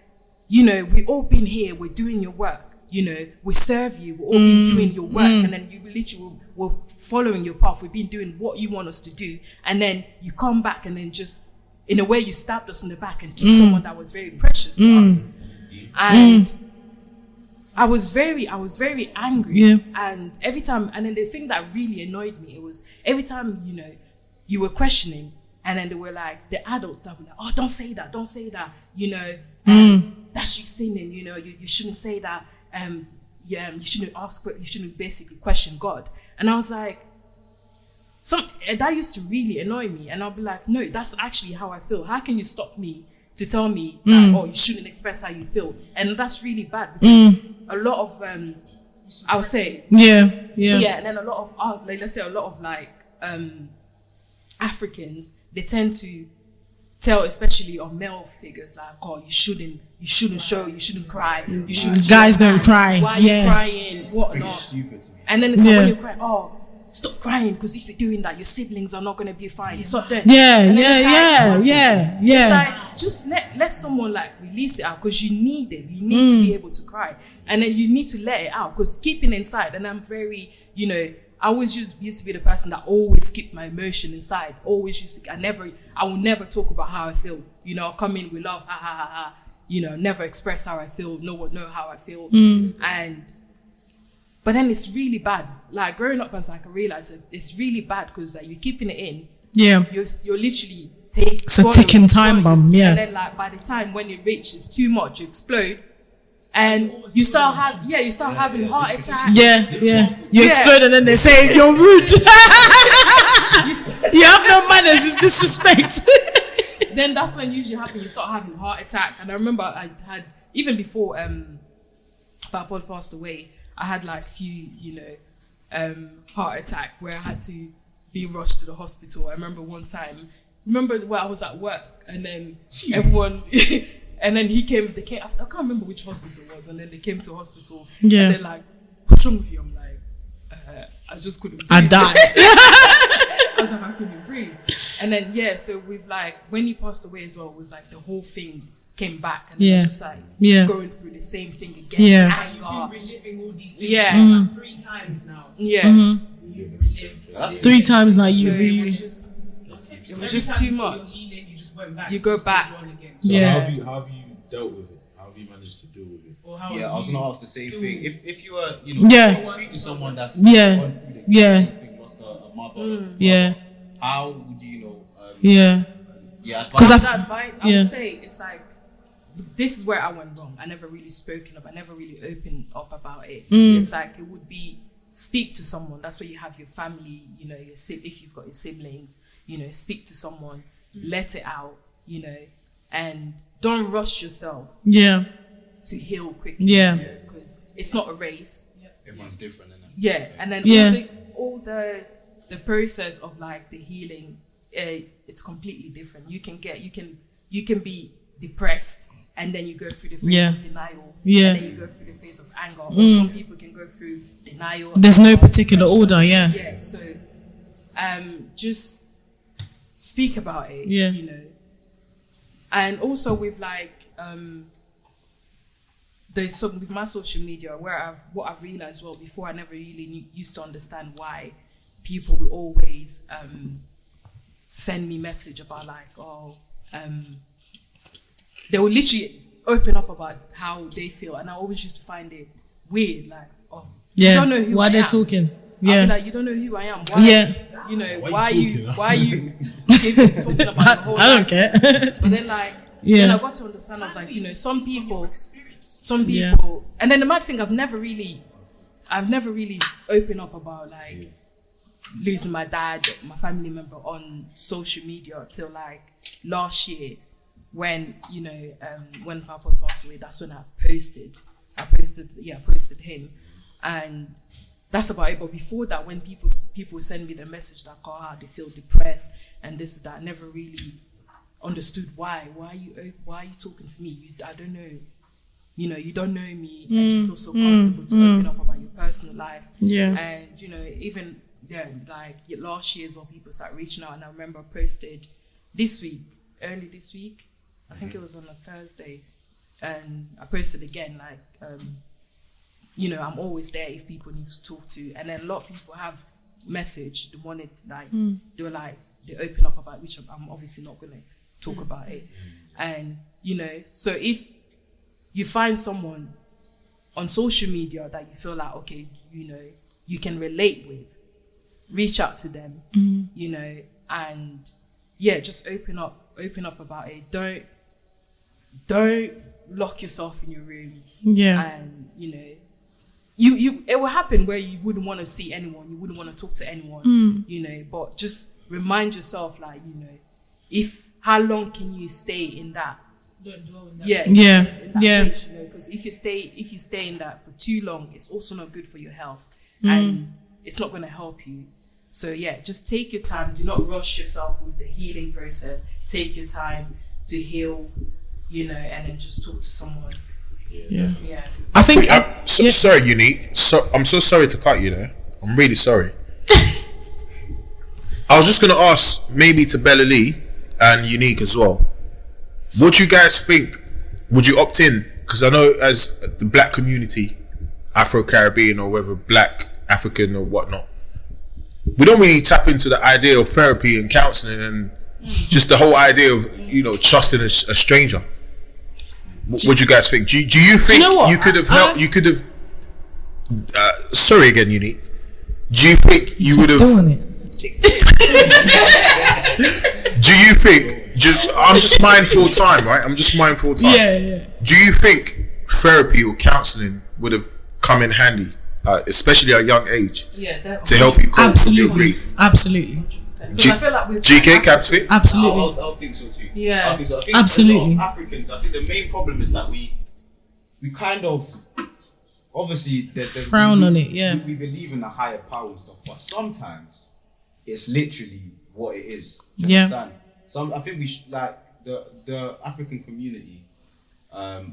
you know, we all been here, we're doing your work, you know, we serve you, we're all been doing your work, and then you literally were following your path, we've been doing what you want us to do, and then you come back and then just in a way you stabbed us in the back and took someone that was very precious to us. And I was very angry. Yeah. And every time, and then the thing that really annoyed me, it was every time, you know, you were questioning, and then they were like, the adults that were like, oh, don't say that, you know, that's you sinning, you know, you shouldn't say that, you shouldn't basically question God. And I was like, that used to really annoy me, and I'll be like, no, that's actually how I feel. How can you stop me to tell me that, oh, you shouldn't express how you feel? And that's really bad, because a lot of, I would say, and then a lot of, like, let's say a lot of like Africans, they tend to tell, especially on male figures, like, oh, you shouldn't show, you shouldn't cry, you shouldn't. Guys don't cry. Why are you crying? Whatnot? Stupid to me. And then it's like when you cry, oh, stop crying, because if you're doing that, your siblings are not going to be fine. Stop doing. It's like, just let someone like release it out, because you need it. You need to be able to cry, and then you need to let it out, because keeping inside. And I'm very, you know, I always used to be the person that always kept my emotion inside. Always used to. I will never talk about how I feel. You know, I'll come in with love, ha ha ha ha. You know, never express how I feel. No one know how I feel, But then it's really bad. Like growing up, as like I realized that it's really bad, because like, you're keeping it in. Yeah. You're literally taking. It's a ticking time bomb. Yeah. And then like by the time when it reaches too much, you explode, and you start having heart attacks. Yeah. You explode, and then they say you're rude. You have no manners. It's disrespect. Then that's when usually happens. You start having heart attack. And I remember I had, even before Papa passed away, I had like few, you know, heart attack where I had to be rushed to the hospital. I remember one time, where I was at work, and then everyone, and then they came, I can't remember which hospital it was, and then they came to the hospital, and they're like, what's wrong with you? I'm like, I just couldn't breathe. I died. I was like, I couldn't breathe. And then, so with like, when he passed away as well, it was like the whole thing came back, and it was just like going through the same thing again. Yeah. You've been reliving all these things like 3 times now. Yeah. 3 times now. It was just too much. You just went back. You go back. So how have you dealt with it? How have you managed to deal with it? I was gonna ask the same thing. If you were, you know, speak to someone that's gone through the same thing, lost a mother, how would you know? Because I would say it's like, this is where I went wrong. I never really spoken up. I never really opened up about it. It's like, it would be, speak to someone. That's where you have your family, you know, if you've got your siblings, you know, speak to someone, let it out, you know, and don't rush yourself to heal quickly. Because it's not a race. Everyone's different, isn't it? Yeah. And then all the process of like the healing, it's completely different. You can be depressed, and then you go through the phase of denial, and then you go through the phase of anger. Or some people can go through denial. There's no particular order, So just speak about it, you know. And also with like there's something with my social media where what I've realized, well, before I never really used to understand why people will always send me message about like, they will literally open up about how they feel, and I always used to find it weird, like, you don't know who why I they're am. Talking. I'll be like, you don't know who I am. Why, you know, why are you talking about your whole life? I don't care. But then like, then I got to understand, I was like, you know, some people, and then the mad thing, I've never really opened up about like losing my dad, my family member, on social media till like last year, when, you know, when Papa passed away. That's when I posted him, and that's about it. But before that, when people send me the message like, they feel depressed and this and that, I never really understood why are you talking to me? I don't know, you know, you don't know me, and you feel so comfortable to open up about your personal life. And you know, even like last year as well, people started reaching out, and I remember I posted early this week, I think it was on a Thursday, and I posted again like, you know, I'm always there if people need to talk to. And then a lot of people have messaged, they wanted like, they were like, they open up about, which I'm obviously not gonna talk about it. And, you know, so if you find someone on social media that you feel like, okay, you know, you can relate with, reach out to them, you know, and yeah, just open up about it. Don't lock yourself in your room. Yeah. And, you know, you it will happen where you wouldn't want to see anyone, you wouldn't want to talk to anyone, you know, but just remind yourself, like, you know, how long can you stay in that? Don't dwell in that. Place, you know, because if you stay in that for too long, it's also not good for your health, and it's not going to help you. So yeah, just take your time. Do not rush yourself with the healing process. Take your time to heal, you know, and then just talk to someone. Yeah. I think I'm so sorry, Unique. So I'm so sorry to cut you there. I'm really sorry. I was just gonna ask, maybe to Bella Lee and Unique as well. What do you guys think? Would you opt in? Because I know as the black community, Afro-Caribbean or whether black, African or whatnot, we don't really tap into the idea of therapy and counselling and just the whole idea of, you know, trusting a stranger. What do you guys think? Do you think you could have helped? You could have. Sorry again, Unique. Do you think you would have? Doing it. Do you think? I'm just mindful of time, right? I'm just mindful of time. Yeah. Do you think therapy or counselling would have come in handy, especially at a young age, to help you cope with your grief? Absolutely. Because I feel like with GK Capsy? Absolutely. I'll think so too. Yeah. I think so. I think Absolutely. a lot of Africans, I think the main problem is that we kind of obviously frown on it. Yeah. We believe in a higher power and stuff, but sometimes it's literally what it is. Do you understand? I think we should, like the African community.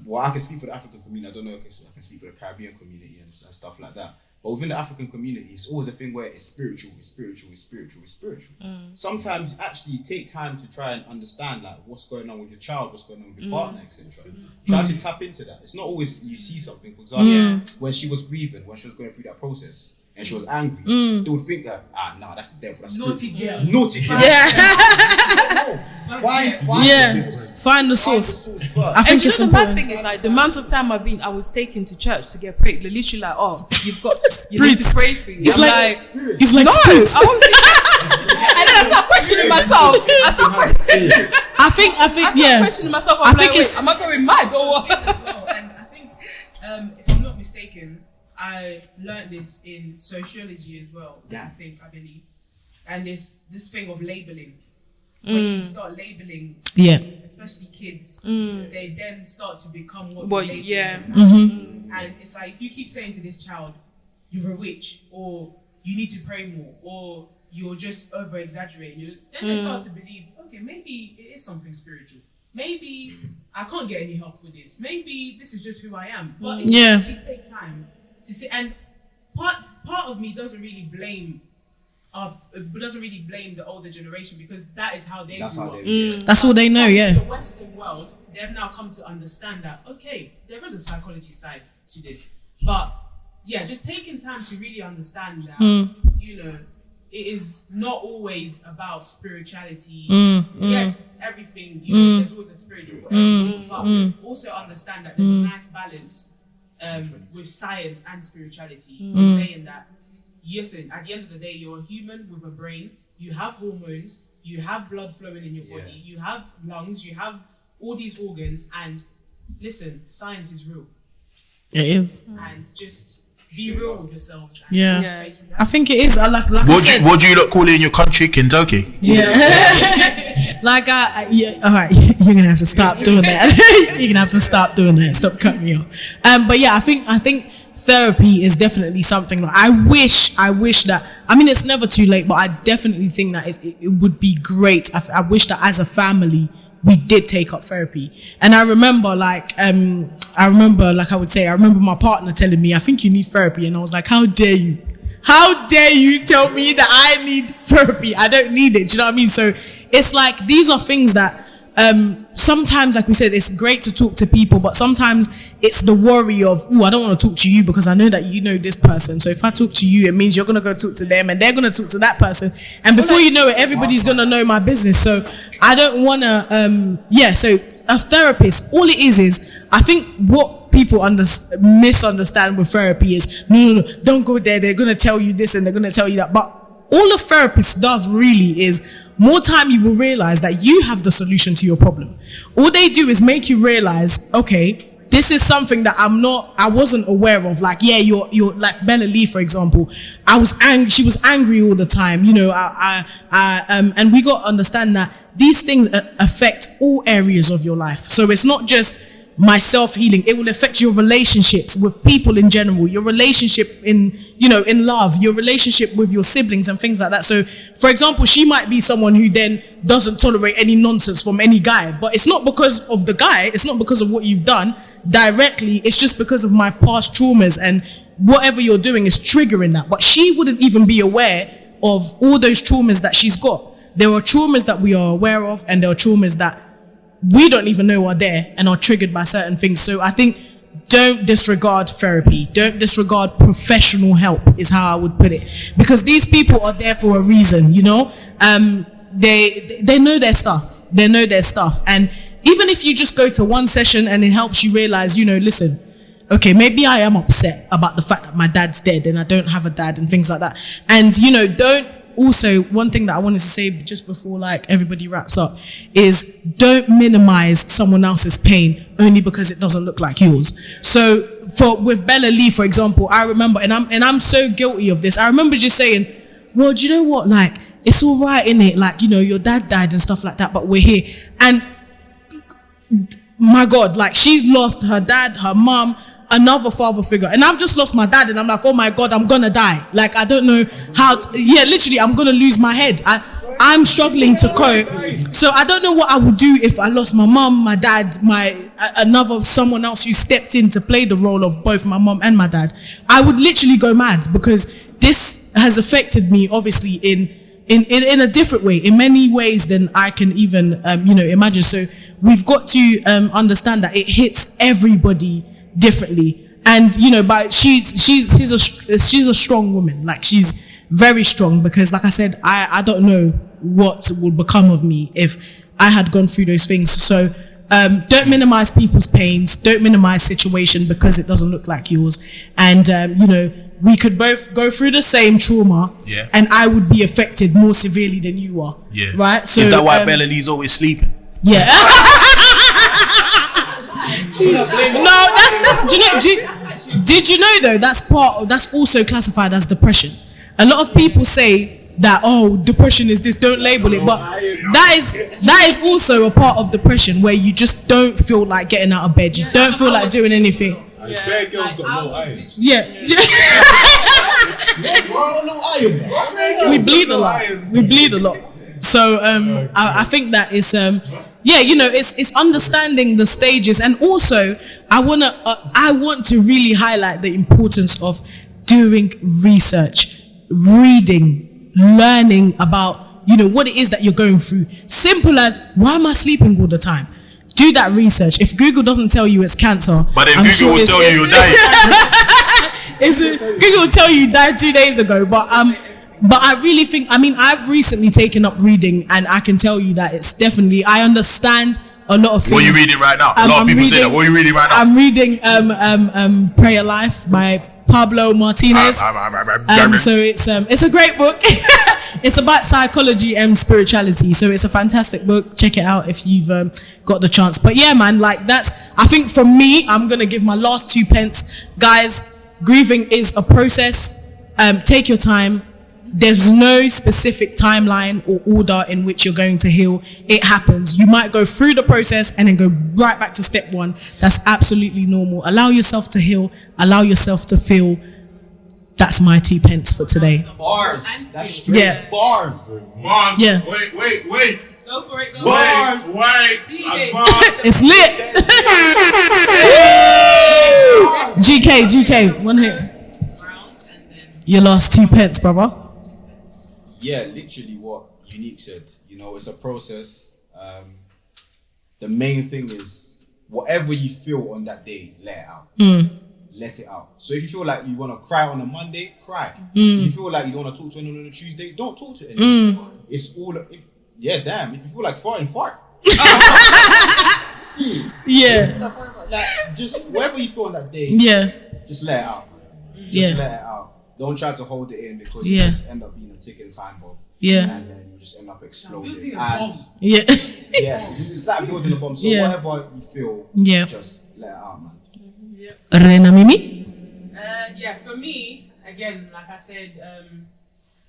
Well, I can speak for the African community. I don't know if I can speak for the Caribbean community and stuff like that. But within the African community, it's always a thing where it's spiritual. Sometimes actually take time to try and understand like what's going on with your child, what's going on with your partner, etc. Try to tap into that. It's not always you see something. For example, when she was grieving, when she was going through that process, and she was angry, they would think that, that's the devil, that's Naughty girl. Naughty girl. Why? Find the source. I think the bad thing is like the amount of time I was taken to church to get prayed. They're literally like, you need to pray for you. It's like no, spirits. I won't and then I start questioning myself. I start questioning myself. I'm like, wait, am I going mad or what? As well. And I think, if I'm not mistaken, I learned this in sociology as well. I believe, and this thing of labeling. When you start labeling, especially kids, they then start to become what you label them. And it's like if you keep saying to this child, "You're a witch," or "You need to pray more," or "You're just over exaggerating," then they start to believe, okay, maybe it is something spiritual. Maybe I can't get any help for this. Maybe this is just who I am. But if you actually take time to sit, and part of me doesn't really blame the older generation, because that is how they grew up. That's all they know. In the Western world, they've now come to understand that okay, there is a psychology side to this, but just taking time to really understand that you know it is not always about spirituality. Yes, everything there's always a spiritual but also understand that there's a nice balance with science and spirituality, saying that listen, at the end of the day, you're a human with a brain, you have hormones, you have blood flowing in your body, you have lungs, you have all these organs, and listen, science is real. It is. And just be real with yourselves. I think it is. What do you lot call it in your country? Kentucky? All right, you're gonna have to stop doing that. You're gonna have to stop doing that. Stop cutting me off. But yeah, I think therapy is definitely something that I wish that, I mean, it's never too late, but I definitely think that it would be great. I wish that as a family we did take up therapy. And I remember I remember my partner telling me, I think you need therapy, and I was like, how dare you tell me that I need therapy? I don't need it. Do you know what I mean? So it's like these are things that sometimes, like we said, it's great to talk to people, but sometimes it's the worry of, oh, I don't want to talk to you because I know that you know this person. So if I talk to you, it means you're going to go talk to them and they're going to talk to that person. And before you know it, everybody's going to know my business. So I don't want to, so a therapist, all it is I think what people misunderstand with therapy is, no, don't go there. They're going to tell you this and they're going to tell you that. But all a therapist does really is, more time you will realize that you have the solution to your problem. All they do is make you realize, okay, this is something that I wasn't aware of. Like, yeah, you're like Bella Lee, for example. She was angry all the time, you know, and we got to understand that these things affect all areas of your life. So it's not just my self-healing, it will affect your relationships with people in general, your relationship in love, your relationship with your siblings and things like that. So, for example, she might be someone who then doesn't tolerate any nonsense from any guy, but it's not because of the guy, it's not because of what you've done directly, it's just because of my past traumas, and whatever you're doing is triggering that. But she wouldn't even be aware of all those traumas that she's got. There are traumas that we are aware of, and there are traumas that we don't even know are there and are triggered by certain things. So I think don't disregard therapy. Don't disregard professional help is how I would put it. Because these people are there for a reason, you know? They know their stuff. They know their stuff. And even if you just go to one session and it helps you realize, you know, listen, okay, maybe I am upset about the fact that my dad's dead and I don't have a dad and things like that. And, you know, also, one thing that I wanted to say just before like everybody wraps up is, don't minimize someone else's pain only because it doesn't look like yours. So with Bella Lee, for example, I remember, and I'm so guilty of this. I remember just saying, well, do you know what? Like, it's all right, innit? Like, you know, your dad died and stuff like that, but we're here. And my God, like, she's lost her dad, her mom, another father figure, and I've just lost my dad, and I'm like, oh my God, I'm gonna die. Like, I don't know how literally I'm gonna lose my head. I'm struggling to cope. So I don't know what I would do if I lost my mom, my dad, someone else who stepped in to play the role of both my mom and my dad. I would literally go mad, because this has affected me obviously in a different way, in many ways than I can even imagine. So we've got to understand that it hits everybody differently, and you know, but she's a strong woman. Like, she's very strong, because like I said, I don't know what would become of me if I had gone through those things. So don't minimize people's pains, don't minimize situation because it doesn't look like yours. And you know, we could both go through the same trauma, and I would be affected more severely than you are. Right? So is that why Bella Lee's always sleeping? Yeah. No, did you know though, that's also classified as depression. A lot of people say that, oh, depression is this, don't label it, but that is also a part of depression, where you just don't feel like getting out of bed, you don't feel like doing anything. Bare girls got no iron. We bleed a lot. So I think that is you know, it's understanding the stages. And also I want to really highlight the importance of doing research, reading, learning about, you know, what it is that you're going through. Simple as, why am I sleeping all the time? Do that research. If Google doesn't tell you it's cancer, but then Google will tell you you're dying. Google will tell you died 2 days ago. But I really think, I mean, I've recently taken up reading, and I can tell you that it's definitely, I understand a lot of things. What are you reading right now? A lot of people say that. What are you reading right now? I'm reading Prayer Life by Pablo Martinez. So it's a great book. It's about psychology and spirituality. So it's a fantastic book. Check it out if you've got the chance. But yeah, man, like, that's, I think for me, I'm going to give my last 2 pence. Guys, grieving is a process. Take your time. There's no specific timeline or order in which you're going to heal. It happens. You might go through the process and then go right back to step 1. That's absolutely normal. Allow yourself to heal. Allow yourself to feel. That's my 2 pence for today. Bars. That's straight bars. Bars. Yeah. Wait. Go for it. Go Wait. DJ. It's lit. GK. 1 hit. Your last 2 pence, brother. Yeah, literally what Unique said. You know, it's a process. the main thing is whatever you feel on that day, let it out. Let it out. So if you feel like you want to cry on a Monday, cry. If you feel like you don't want to talk to anyone on a Tuesday, don't talk to anyone. It's all, damn. If you feel like farting, fart. Like, just whatever you feel on that day, just let it out. Just let it out. Don't try to hold it in because you just end up being a ticking time bomb. And then you just end up exploding. And it's like building a bomb. So whatever you feel, just let it out, man. Rena Mimi? For me, again, like I said,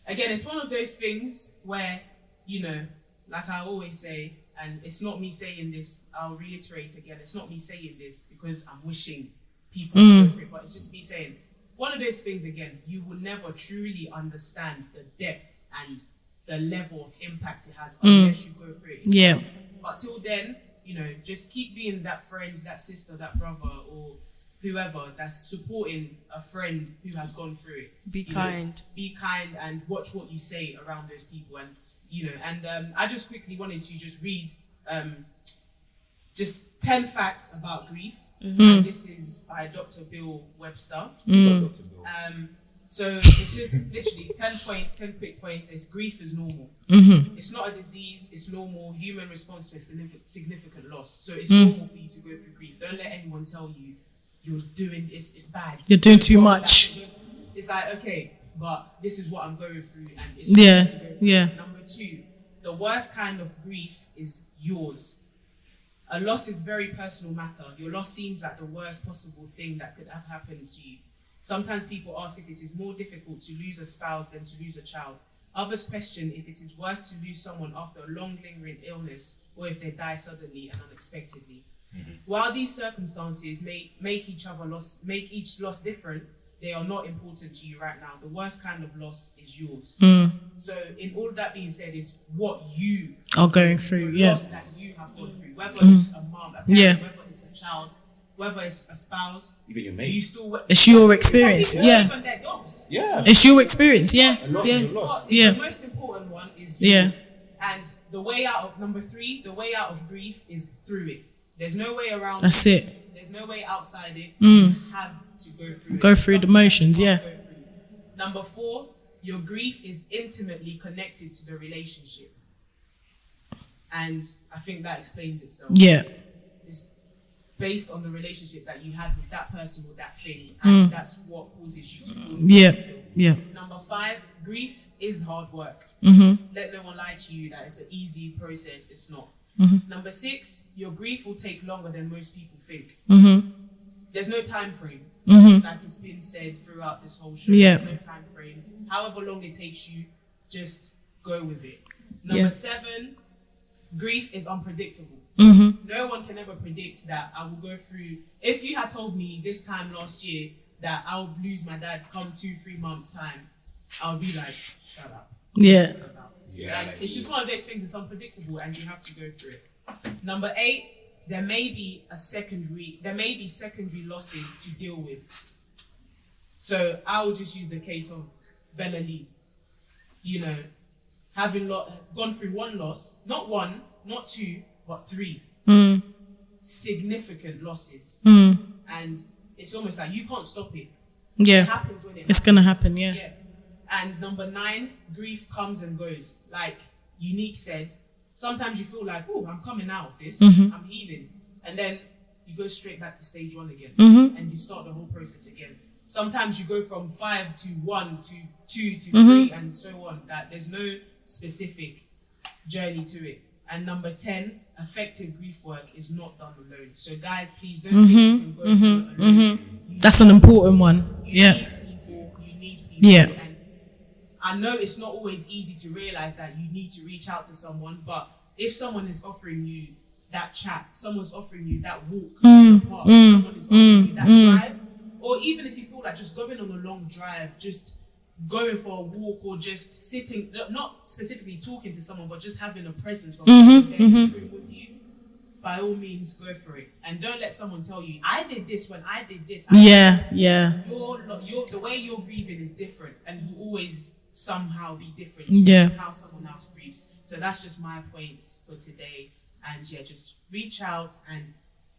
again, it's one of those things where, you know, like I always say, and it's not me saying this, I'll reiterate again, it's not me saying this because I'm wishing people to go through it, but it's just me saying, one of those things, again, you will never truly understand the depth and the level of impact it has unless you go through it. But till then, you know, just keep being that friend, that sister, that brother, or whoever that's supporting a friend who has gone through it. Be kind and watch what you say around those people. And, you know, and I just quickly wanted to just read just 10 facts about grief. And this is by Dr. Bill Webster. So it's just literally 10 points, 10 quick points. It's grief is normal. It's not a disease. It's normal human response to a significant loss. So it's normal for you to go through grief. Don't let anyone tell you you're doing this. It's bad. You're doing too much. It's like, okay, but this is what I'm going through, and it's Number 2, the worst kind of grief is yours. A loss is very personal matter. Your loss seems like the worst possible thing that could have happened to you. Sometimes people ask if it is more difficult to lose a spouse than to lose a child. Others question if it is worse to lose someone after a long lingering illness or if they die suddenly and unexpectedly. While these circumstances may make each loss different, they are not important to you right now. The worst kind of loss is yours. So in all that being said, is what you are going through, loss that you have gone through, whether it's a mom, a parent, whether it's a child, whether it's a spouse, even your mate. It's your experience, even their dogs. It's your experience, The most important one is yours. And the way out of number 3, the way out of grief is through it. There's no way around That's it. There's no way outside it. You have to go through it. Go through the motions, Number 4, your grief is intimately connected to the relationship. And I think that explains itself. It's based on the relationship that you had with that person or that thing. And that's what causes you to feel. Number 5, grief is hard work. Let no one lie to you that it's an easy process. It's not. Number 6, your grief will take longer than most people think. There's no time frame. Like it's been said throughout this whole show. There's no time frame. However long it takes you, just go with it. Number 7, grief is unpredictable. No one can ever predict that I will go through. If you had told me this time last year that I would lose my dad come 2-3 months time, I would be like, shut up. It's just one of those things. It's unpredictable, and you have to go through it. Number 8, there may be secondary losses to deal with. So I will just use the case of Bella Lee. You know, having gone through one loss, not 1, not 2, but 3 significant losses, and it's almost like you can't stop it. It happens when it's gonna happen. And number 9, grief comes and goes. Like Unique said, sometimes you feel like, oh, I'm coming out of this, I'm healing, and then you go straight back to stage 1 again, and you start the whole process again. Sometimes you go from 5 to 1 to 2 to 3, and so on. That there's no specific journey to it. And number 10, effective grief work is not done alone. So guys, please don't think you can go through it alone. That's an important one. You need people. And I know it's not always easy to realize that you need to reach out to someone, but if someone is offering you that chat, someone's offering you that walk to the park, someone is offering you that drive, or even if you feel like just going on a long drive, just going for a walk, or just sitting, not specifically talking to someone, but just having a presence of someone there with you, by all means go for it. And don't let someone tell you, I did this when I did this. The way you're grieving is different, and will always somehow be different to how someone else grieves. So that's just my points for today. and just reach out. And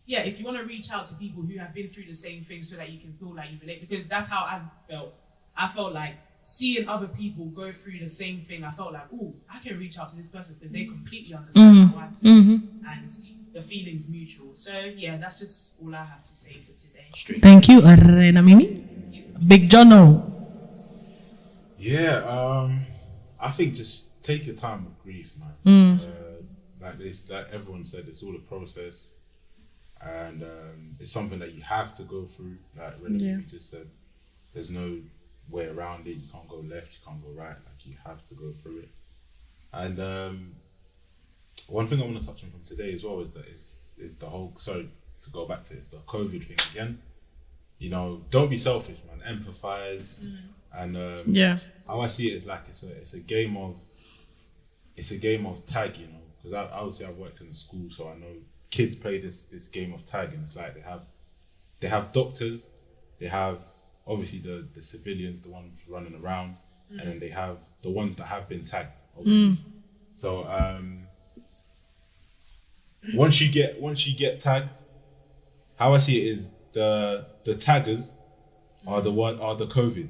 if you want to reach out to people who have been through the same thing so that you can feel like you relate, because that's how I felt like seeing other people go through the same thing. I felt like, oh, I can reach out to this person because they completely understand how I feel, and the feeling's mutual. So that's just all I have to say for today. Thank you, Arena Mimi. Big Jono. Yeah, I think just take your time with grief, man. Like everyone said, it's all a process, and it's something that you have to go through. Like Renee just said, there's no way around it. You can't go left, you can't go right. Like you have to go through it. And one thing I want to touch on from today as well is the whole. Sorry to go back to it, it's the COVID thing again. You know, don't be selfish, man. Empathize, and how I see it is like it's a game of tag, you know. Because obviously I've worked in a school, so I know kids play this game of tag, and it's like they have doctors, they have obviously the civilians, the ones running around, and then they have the ones that have been tagged, obviously. So once you get tagged, how I see it is the taggers are the COVID.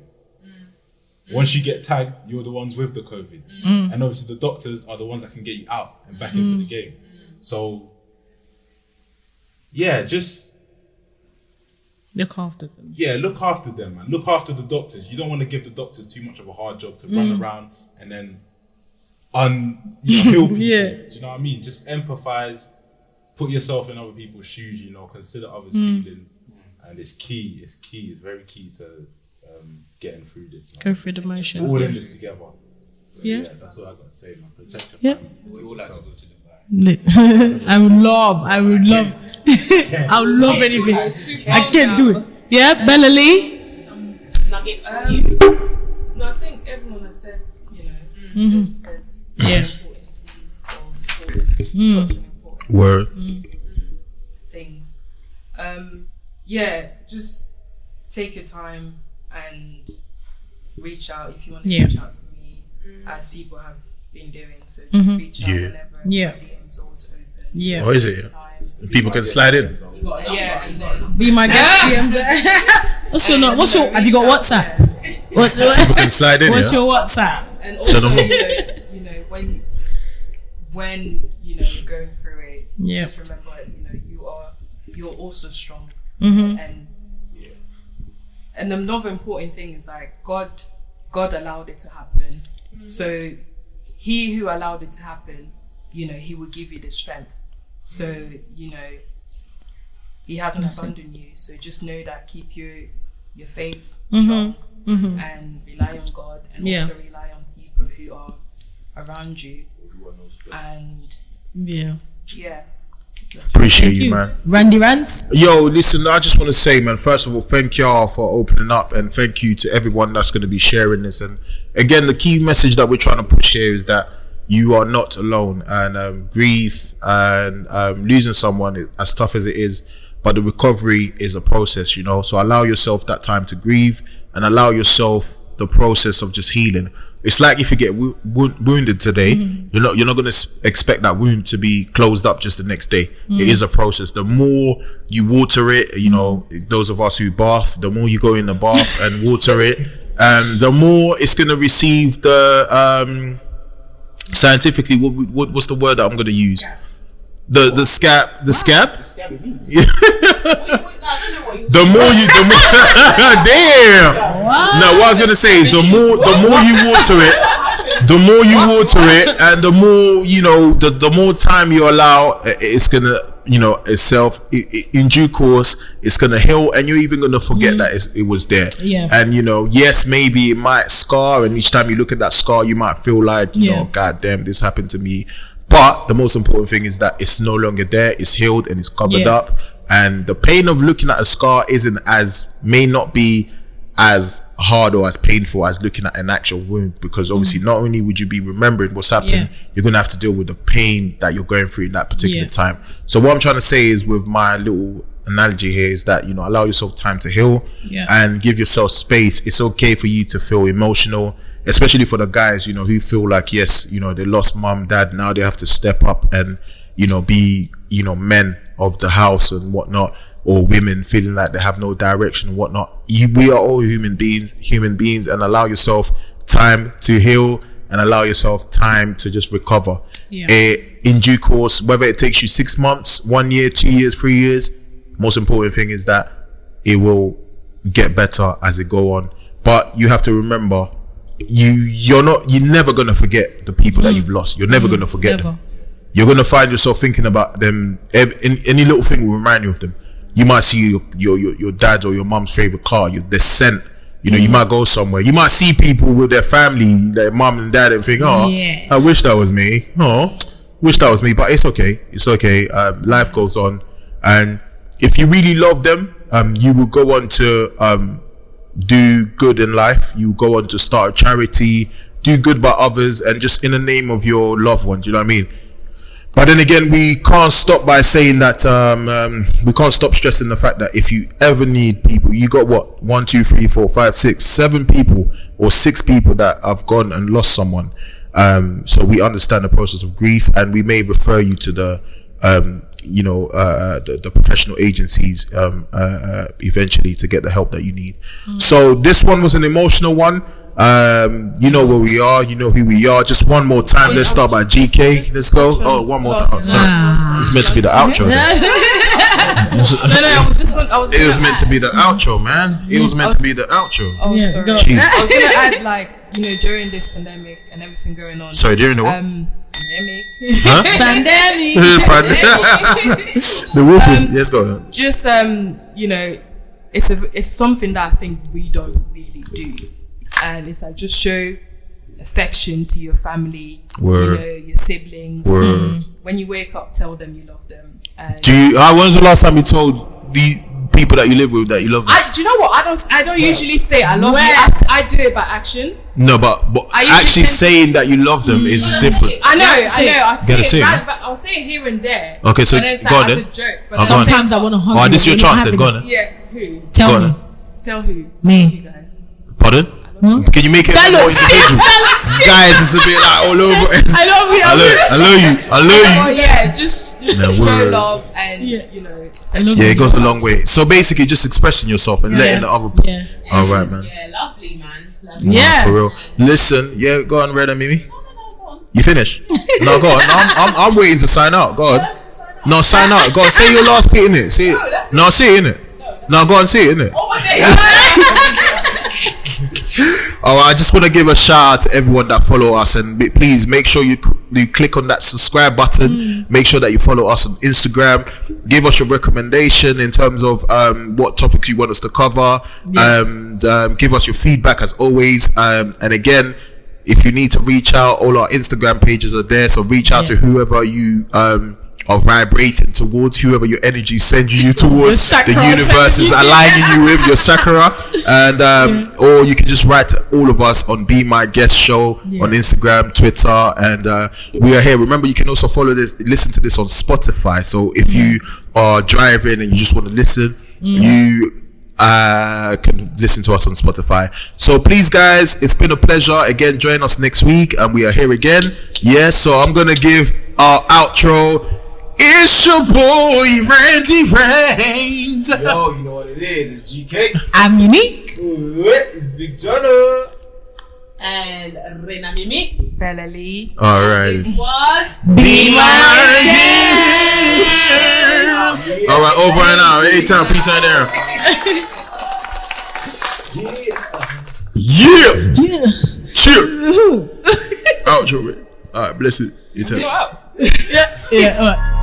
Once you get tagged, you're the ones with the COVID. And obviously the doctors are the ones that can get you out and back into the game. So just look after them. Yeah, look after them, man. Look after the doctors. You don't want to give the doctors too much of a hard job to run around and then heal people. Do you know what I mean? Just empathize, put yourself in other people's shoes, you know, consider others' feelings. And it's very key to getting through this. Go through the motions. All in this together. So, that's all I got to say, man. Protect your family. We all like to go to Dubai. I would love I would love anything. I can't do it. Yeah, Bella Lee. Some nuggets from you. No, I think everyone has said, Jen said important things or such an important Word. things. Just take your time and reach out if you want to reach out to me, as people have been doing. So just reach out whenever. My DM's always open. Yeah. Oh, is it? People can slide in. And then Be my guest. What's your have you got WhatsApp? People can slide in. What's your WhatsApp? And also, when you're going through it, just remember, you're also strong. And another important thing is like God allowed it to happen. So He who allowed it to happen, He will give you the strength. So He hasn't abandoned you. So just know that, keep your faith strong and rely on God, and also rely on people who are around you. And appreciate you, man. Randy Rants. Yo, listen, I just want to say, man, first of all, thank y'all for opening up, and thank you to everyone that's going to be sharing this. And again, the key message that we're trying to push here is that you are not alone, and grief and losing someone, as tough as it is, but the recovery is a process, so allow yourself that time to grieve and allow yourself the process of just healing. It's like if you get wounded today, you're not going to expect that wound to be closed up just the next day. It is a process. The more you water it, those of us who bath, the more you go in the bath and water it, the more it's going to receive the scientifically, what's the word that I'm going to use? The scab. The more damn. No, what I was gonna say is the more you water it, and the more the more time you allow, it's gonna itself in due course it's gonna heal, and you're even gonna forget that it was there. And yes, maybe it might scar, and each time you look at that scar, you might feel like God damn, this happened to me. But the most important thing is that it's no longer there, it's healed and it's covered up. And the pain of looking at a scar may not be as hard or as painful as looking at an actual wound, because obviously not only would you be remembering what's happened, you're going to have to deal with the pain that you're going through in that particular time. So what I'm trying to say is, with my little analogy here, is that allow yourself time to heal and give yourself space. It's okay for you to feel emotional, especially for the guys who feel like, yes, they lost mom, dad, now they have to step up and be, men of the house and whatnot, or women feeling like they have no direction and whatnot. We are all human beings, and allow yourself time to heal and allow yourself time to just recover. In due course, whether it takes you 6 months, 1 year, 2 years, 3 years, most important thing is that it will get better as it go on. But you have to remember, you're never gonna forget the people that you've lost. You're never gonna forget them. You're gonna find yourself thinking about them. Any little thing will remind you of them. You might see your dad or your mom's favorite car, the scent. You might go somewhere. You might see people with their family, their mom and dad, and think, I wish that was me. Wish that was me. But it's okay. It's okay. Life goes on. And if you really love them, you will go on to do good in life. You go on to start a charity, do good by others, and just in the name of your loved ones. You know what I mean? But then again, we can't stop by saying that we can't stop stressing the fact that if you ever need people, you got what, 1, 2, 3, 4, 5, 6, 7 people or 6 people that have gone and lost someone. So we understand the process of grief, and we may refer you to the professional agencies eventually to get the help that you need. So this one was an emotional one. You know where we are, you know who we are. Just one more time, let's start by GK. Let's go. One more time. Sorry, it's meant to be the outro. It was meant to be the outro, man. It was meant to be the outro. Oh, sorry. I was gonna add, like, during this pandemic and everything going on. Sorry, during the what? Pandemic. Huh? Pandemic. The whooping. Let's go. Just it's something that I think we don't really do. And it's like, just show affection to your family, your siblings. When you wake up, tell them you love them. When's the last time you told the people that you live with that you love them? Do you know what? I don't usually say I love you. I do it by action. No, but actually saying that you love them is different. I know. I'll say it here and there. Okay, so go on then. As a joke. But sometimes I want to hug you. This is your chance then. Go on then. Yeah, who? Tell me. Tell who? Me. You guys. Pardon? Can you make it more individual? Guys, it's a bit like all over. I love you. Oh yeah, just show love and it goes a long way. So basically, just expressing yourself and letting the other. All right, man. Yeah, lovely, man. Yeah, for real. Listen, go on, Red and Mimi. No, go on. You finished? No, go on. No, I'm waiting to sign out. Go on. No, sign out. Go on. Say your last bit in it. Say it. No, say it in it. No, go on. Say it in it. Oh my God. I just want to give a shout out to everyone that follow us, and please make sure you click on that subscribe button. Make sure that you follow us on Instagram. Give us your recommendation in terms of what topics you want us to cover, and give us your feedback as always. And again, if you need to reach out, all our Instagram pages are there, so reach out to whoever you are vibrating towards, whoever your energy sends you towards. The universe is aligning you with your chakra, and or you can just write to all of us on Be My Guest Show on Instagram, Twitter, and we are here. Remember, you can also listen to this on Spotify. So if you are driving and you just want to listen, you can listen to us on Spotify. So please, guys, it's been a pleasure. Again, join us next week, and we are here again. So I'm gonna give our outro. It's your boy Randy Reigns. Yo, you know what it is? It's GK. I'm Unique. It's Big Jono. And Rena Mimi. Bella Lee. All right. This was Be My Guest. All right, over and out. Anytime, peace out there. Yeah. Cheer. Outro. All right, bless it. Go out. Yeah. All right.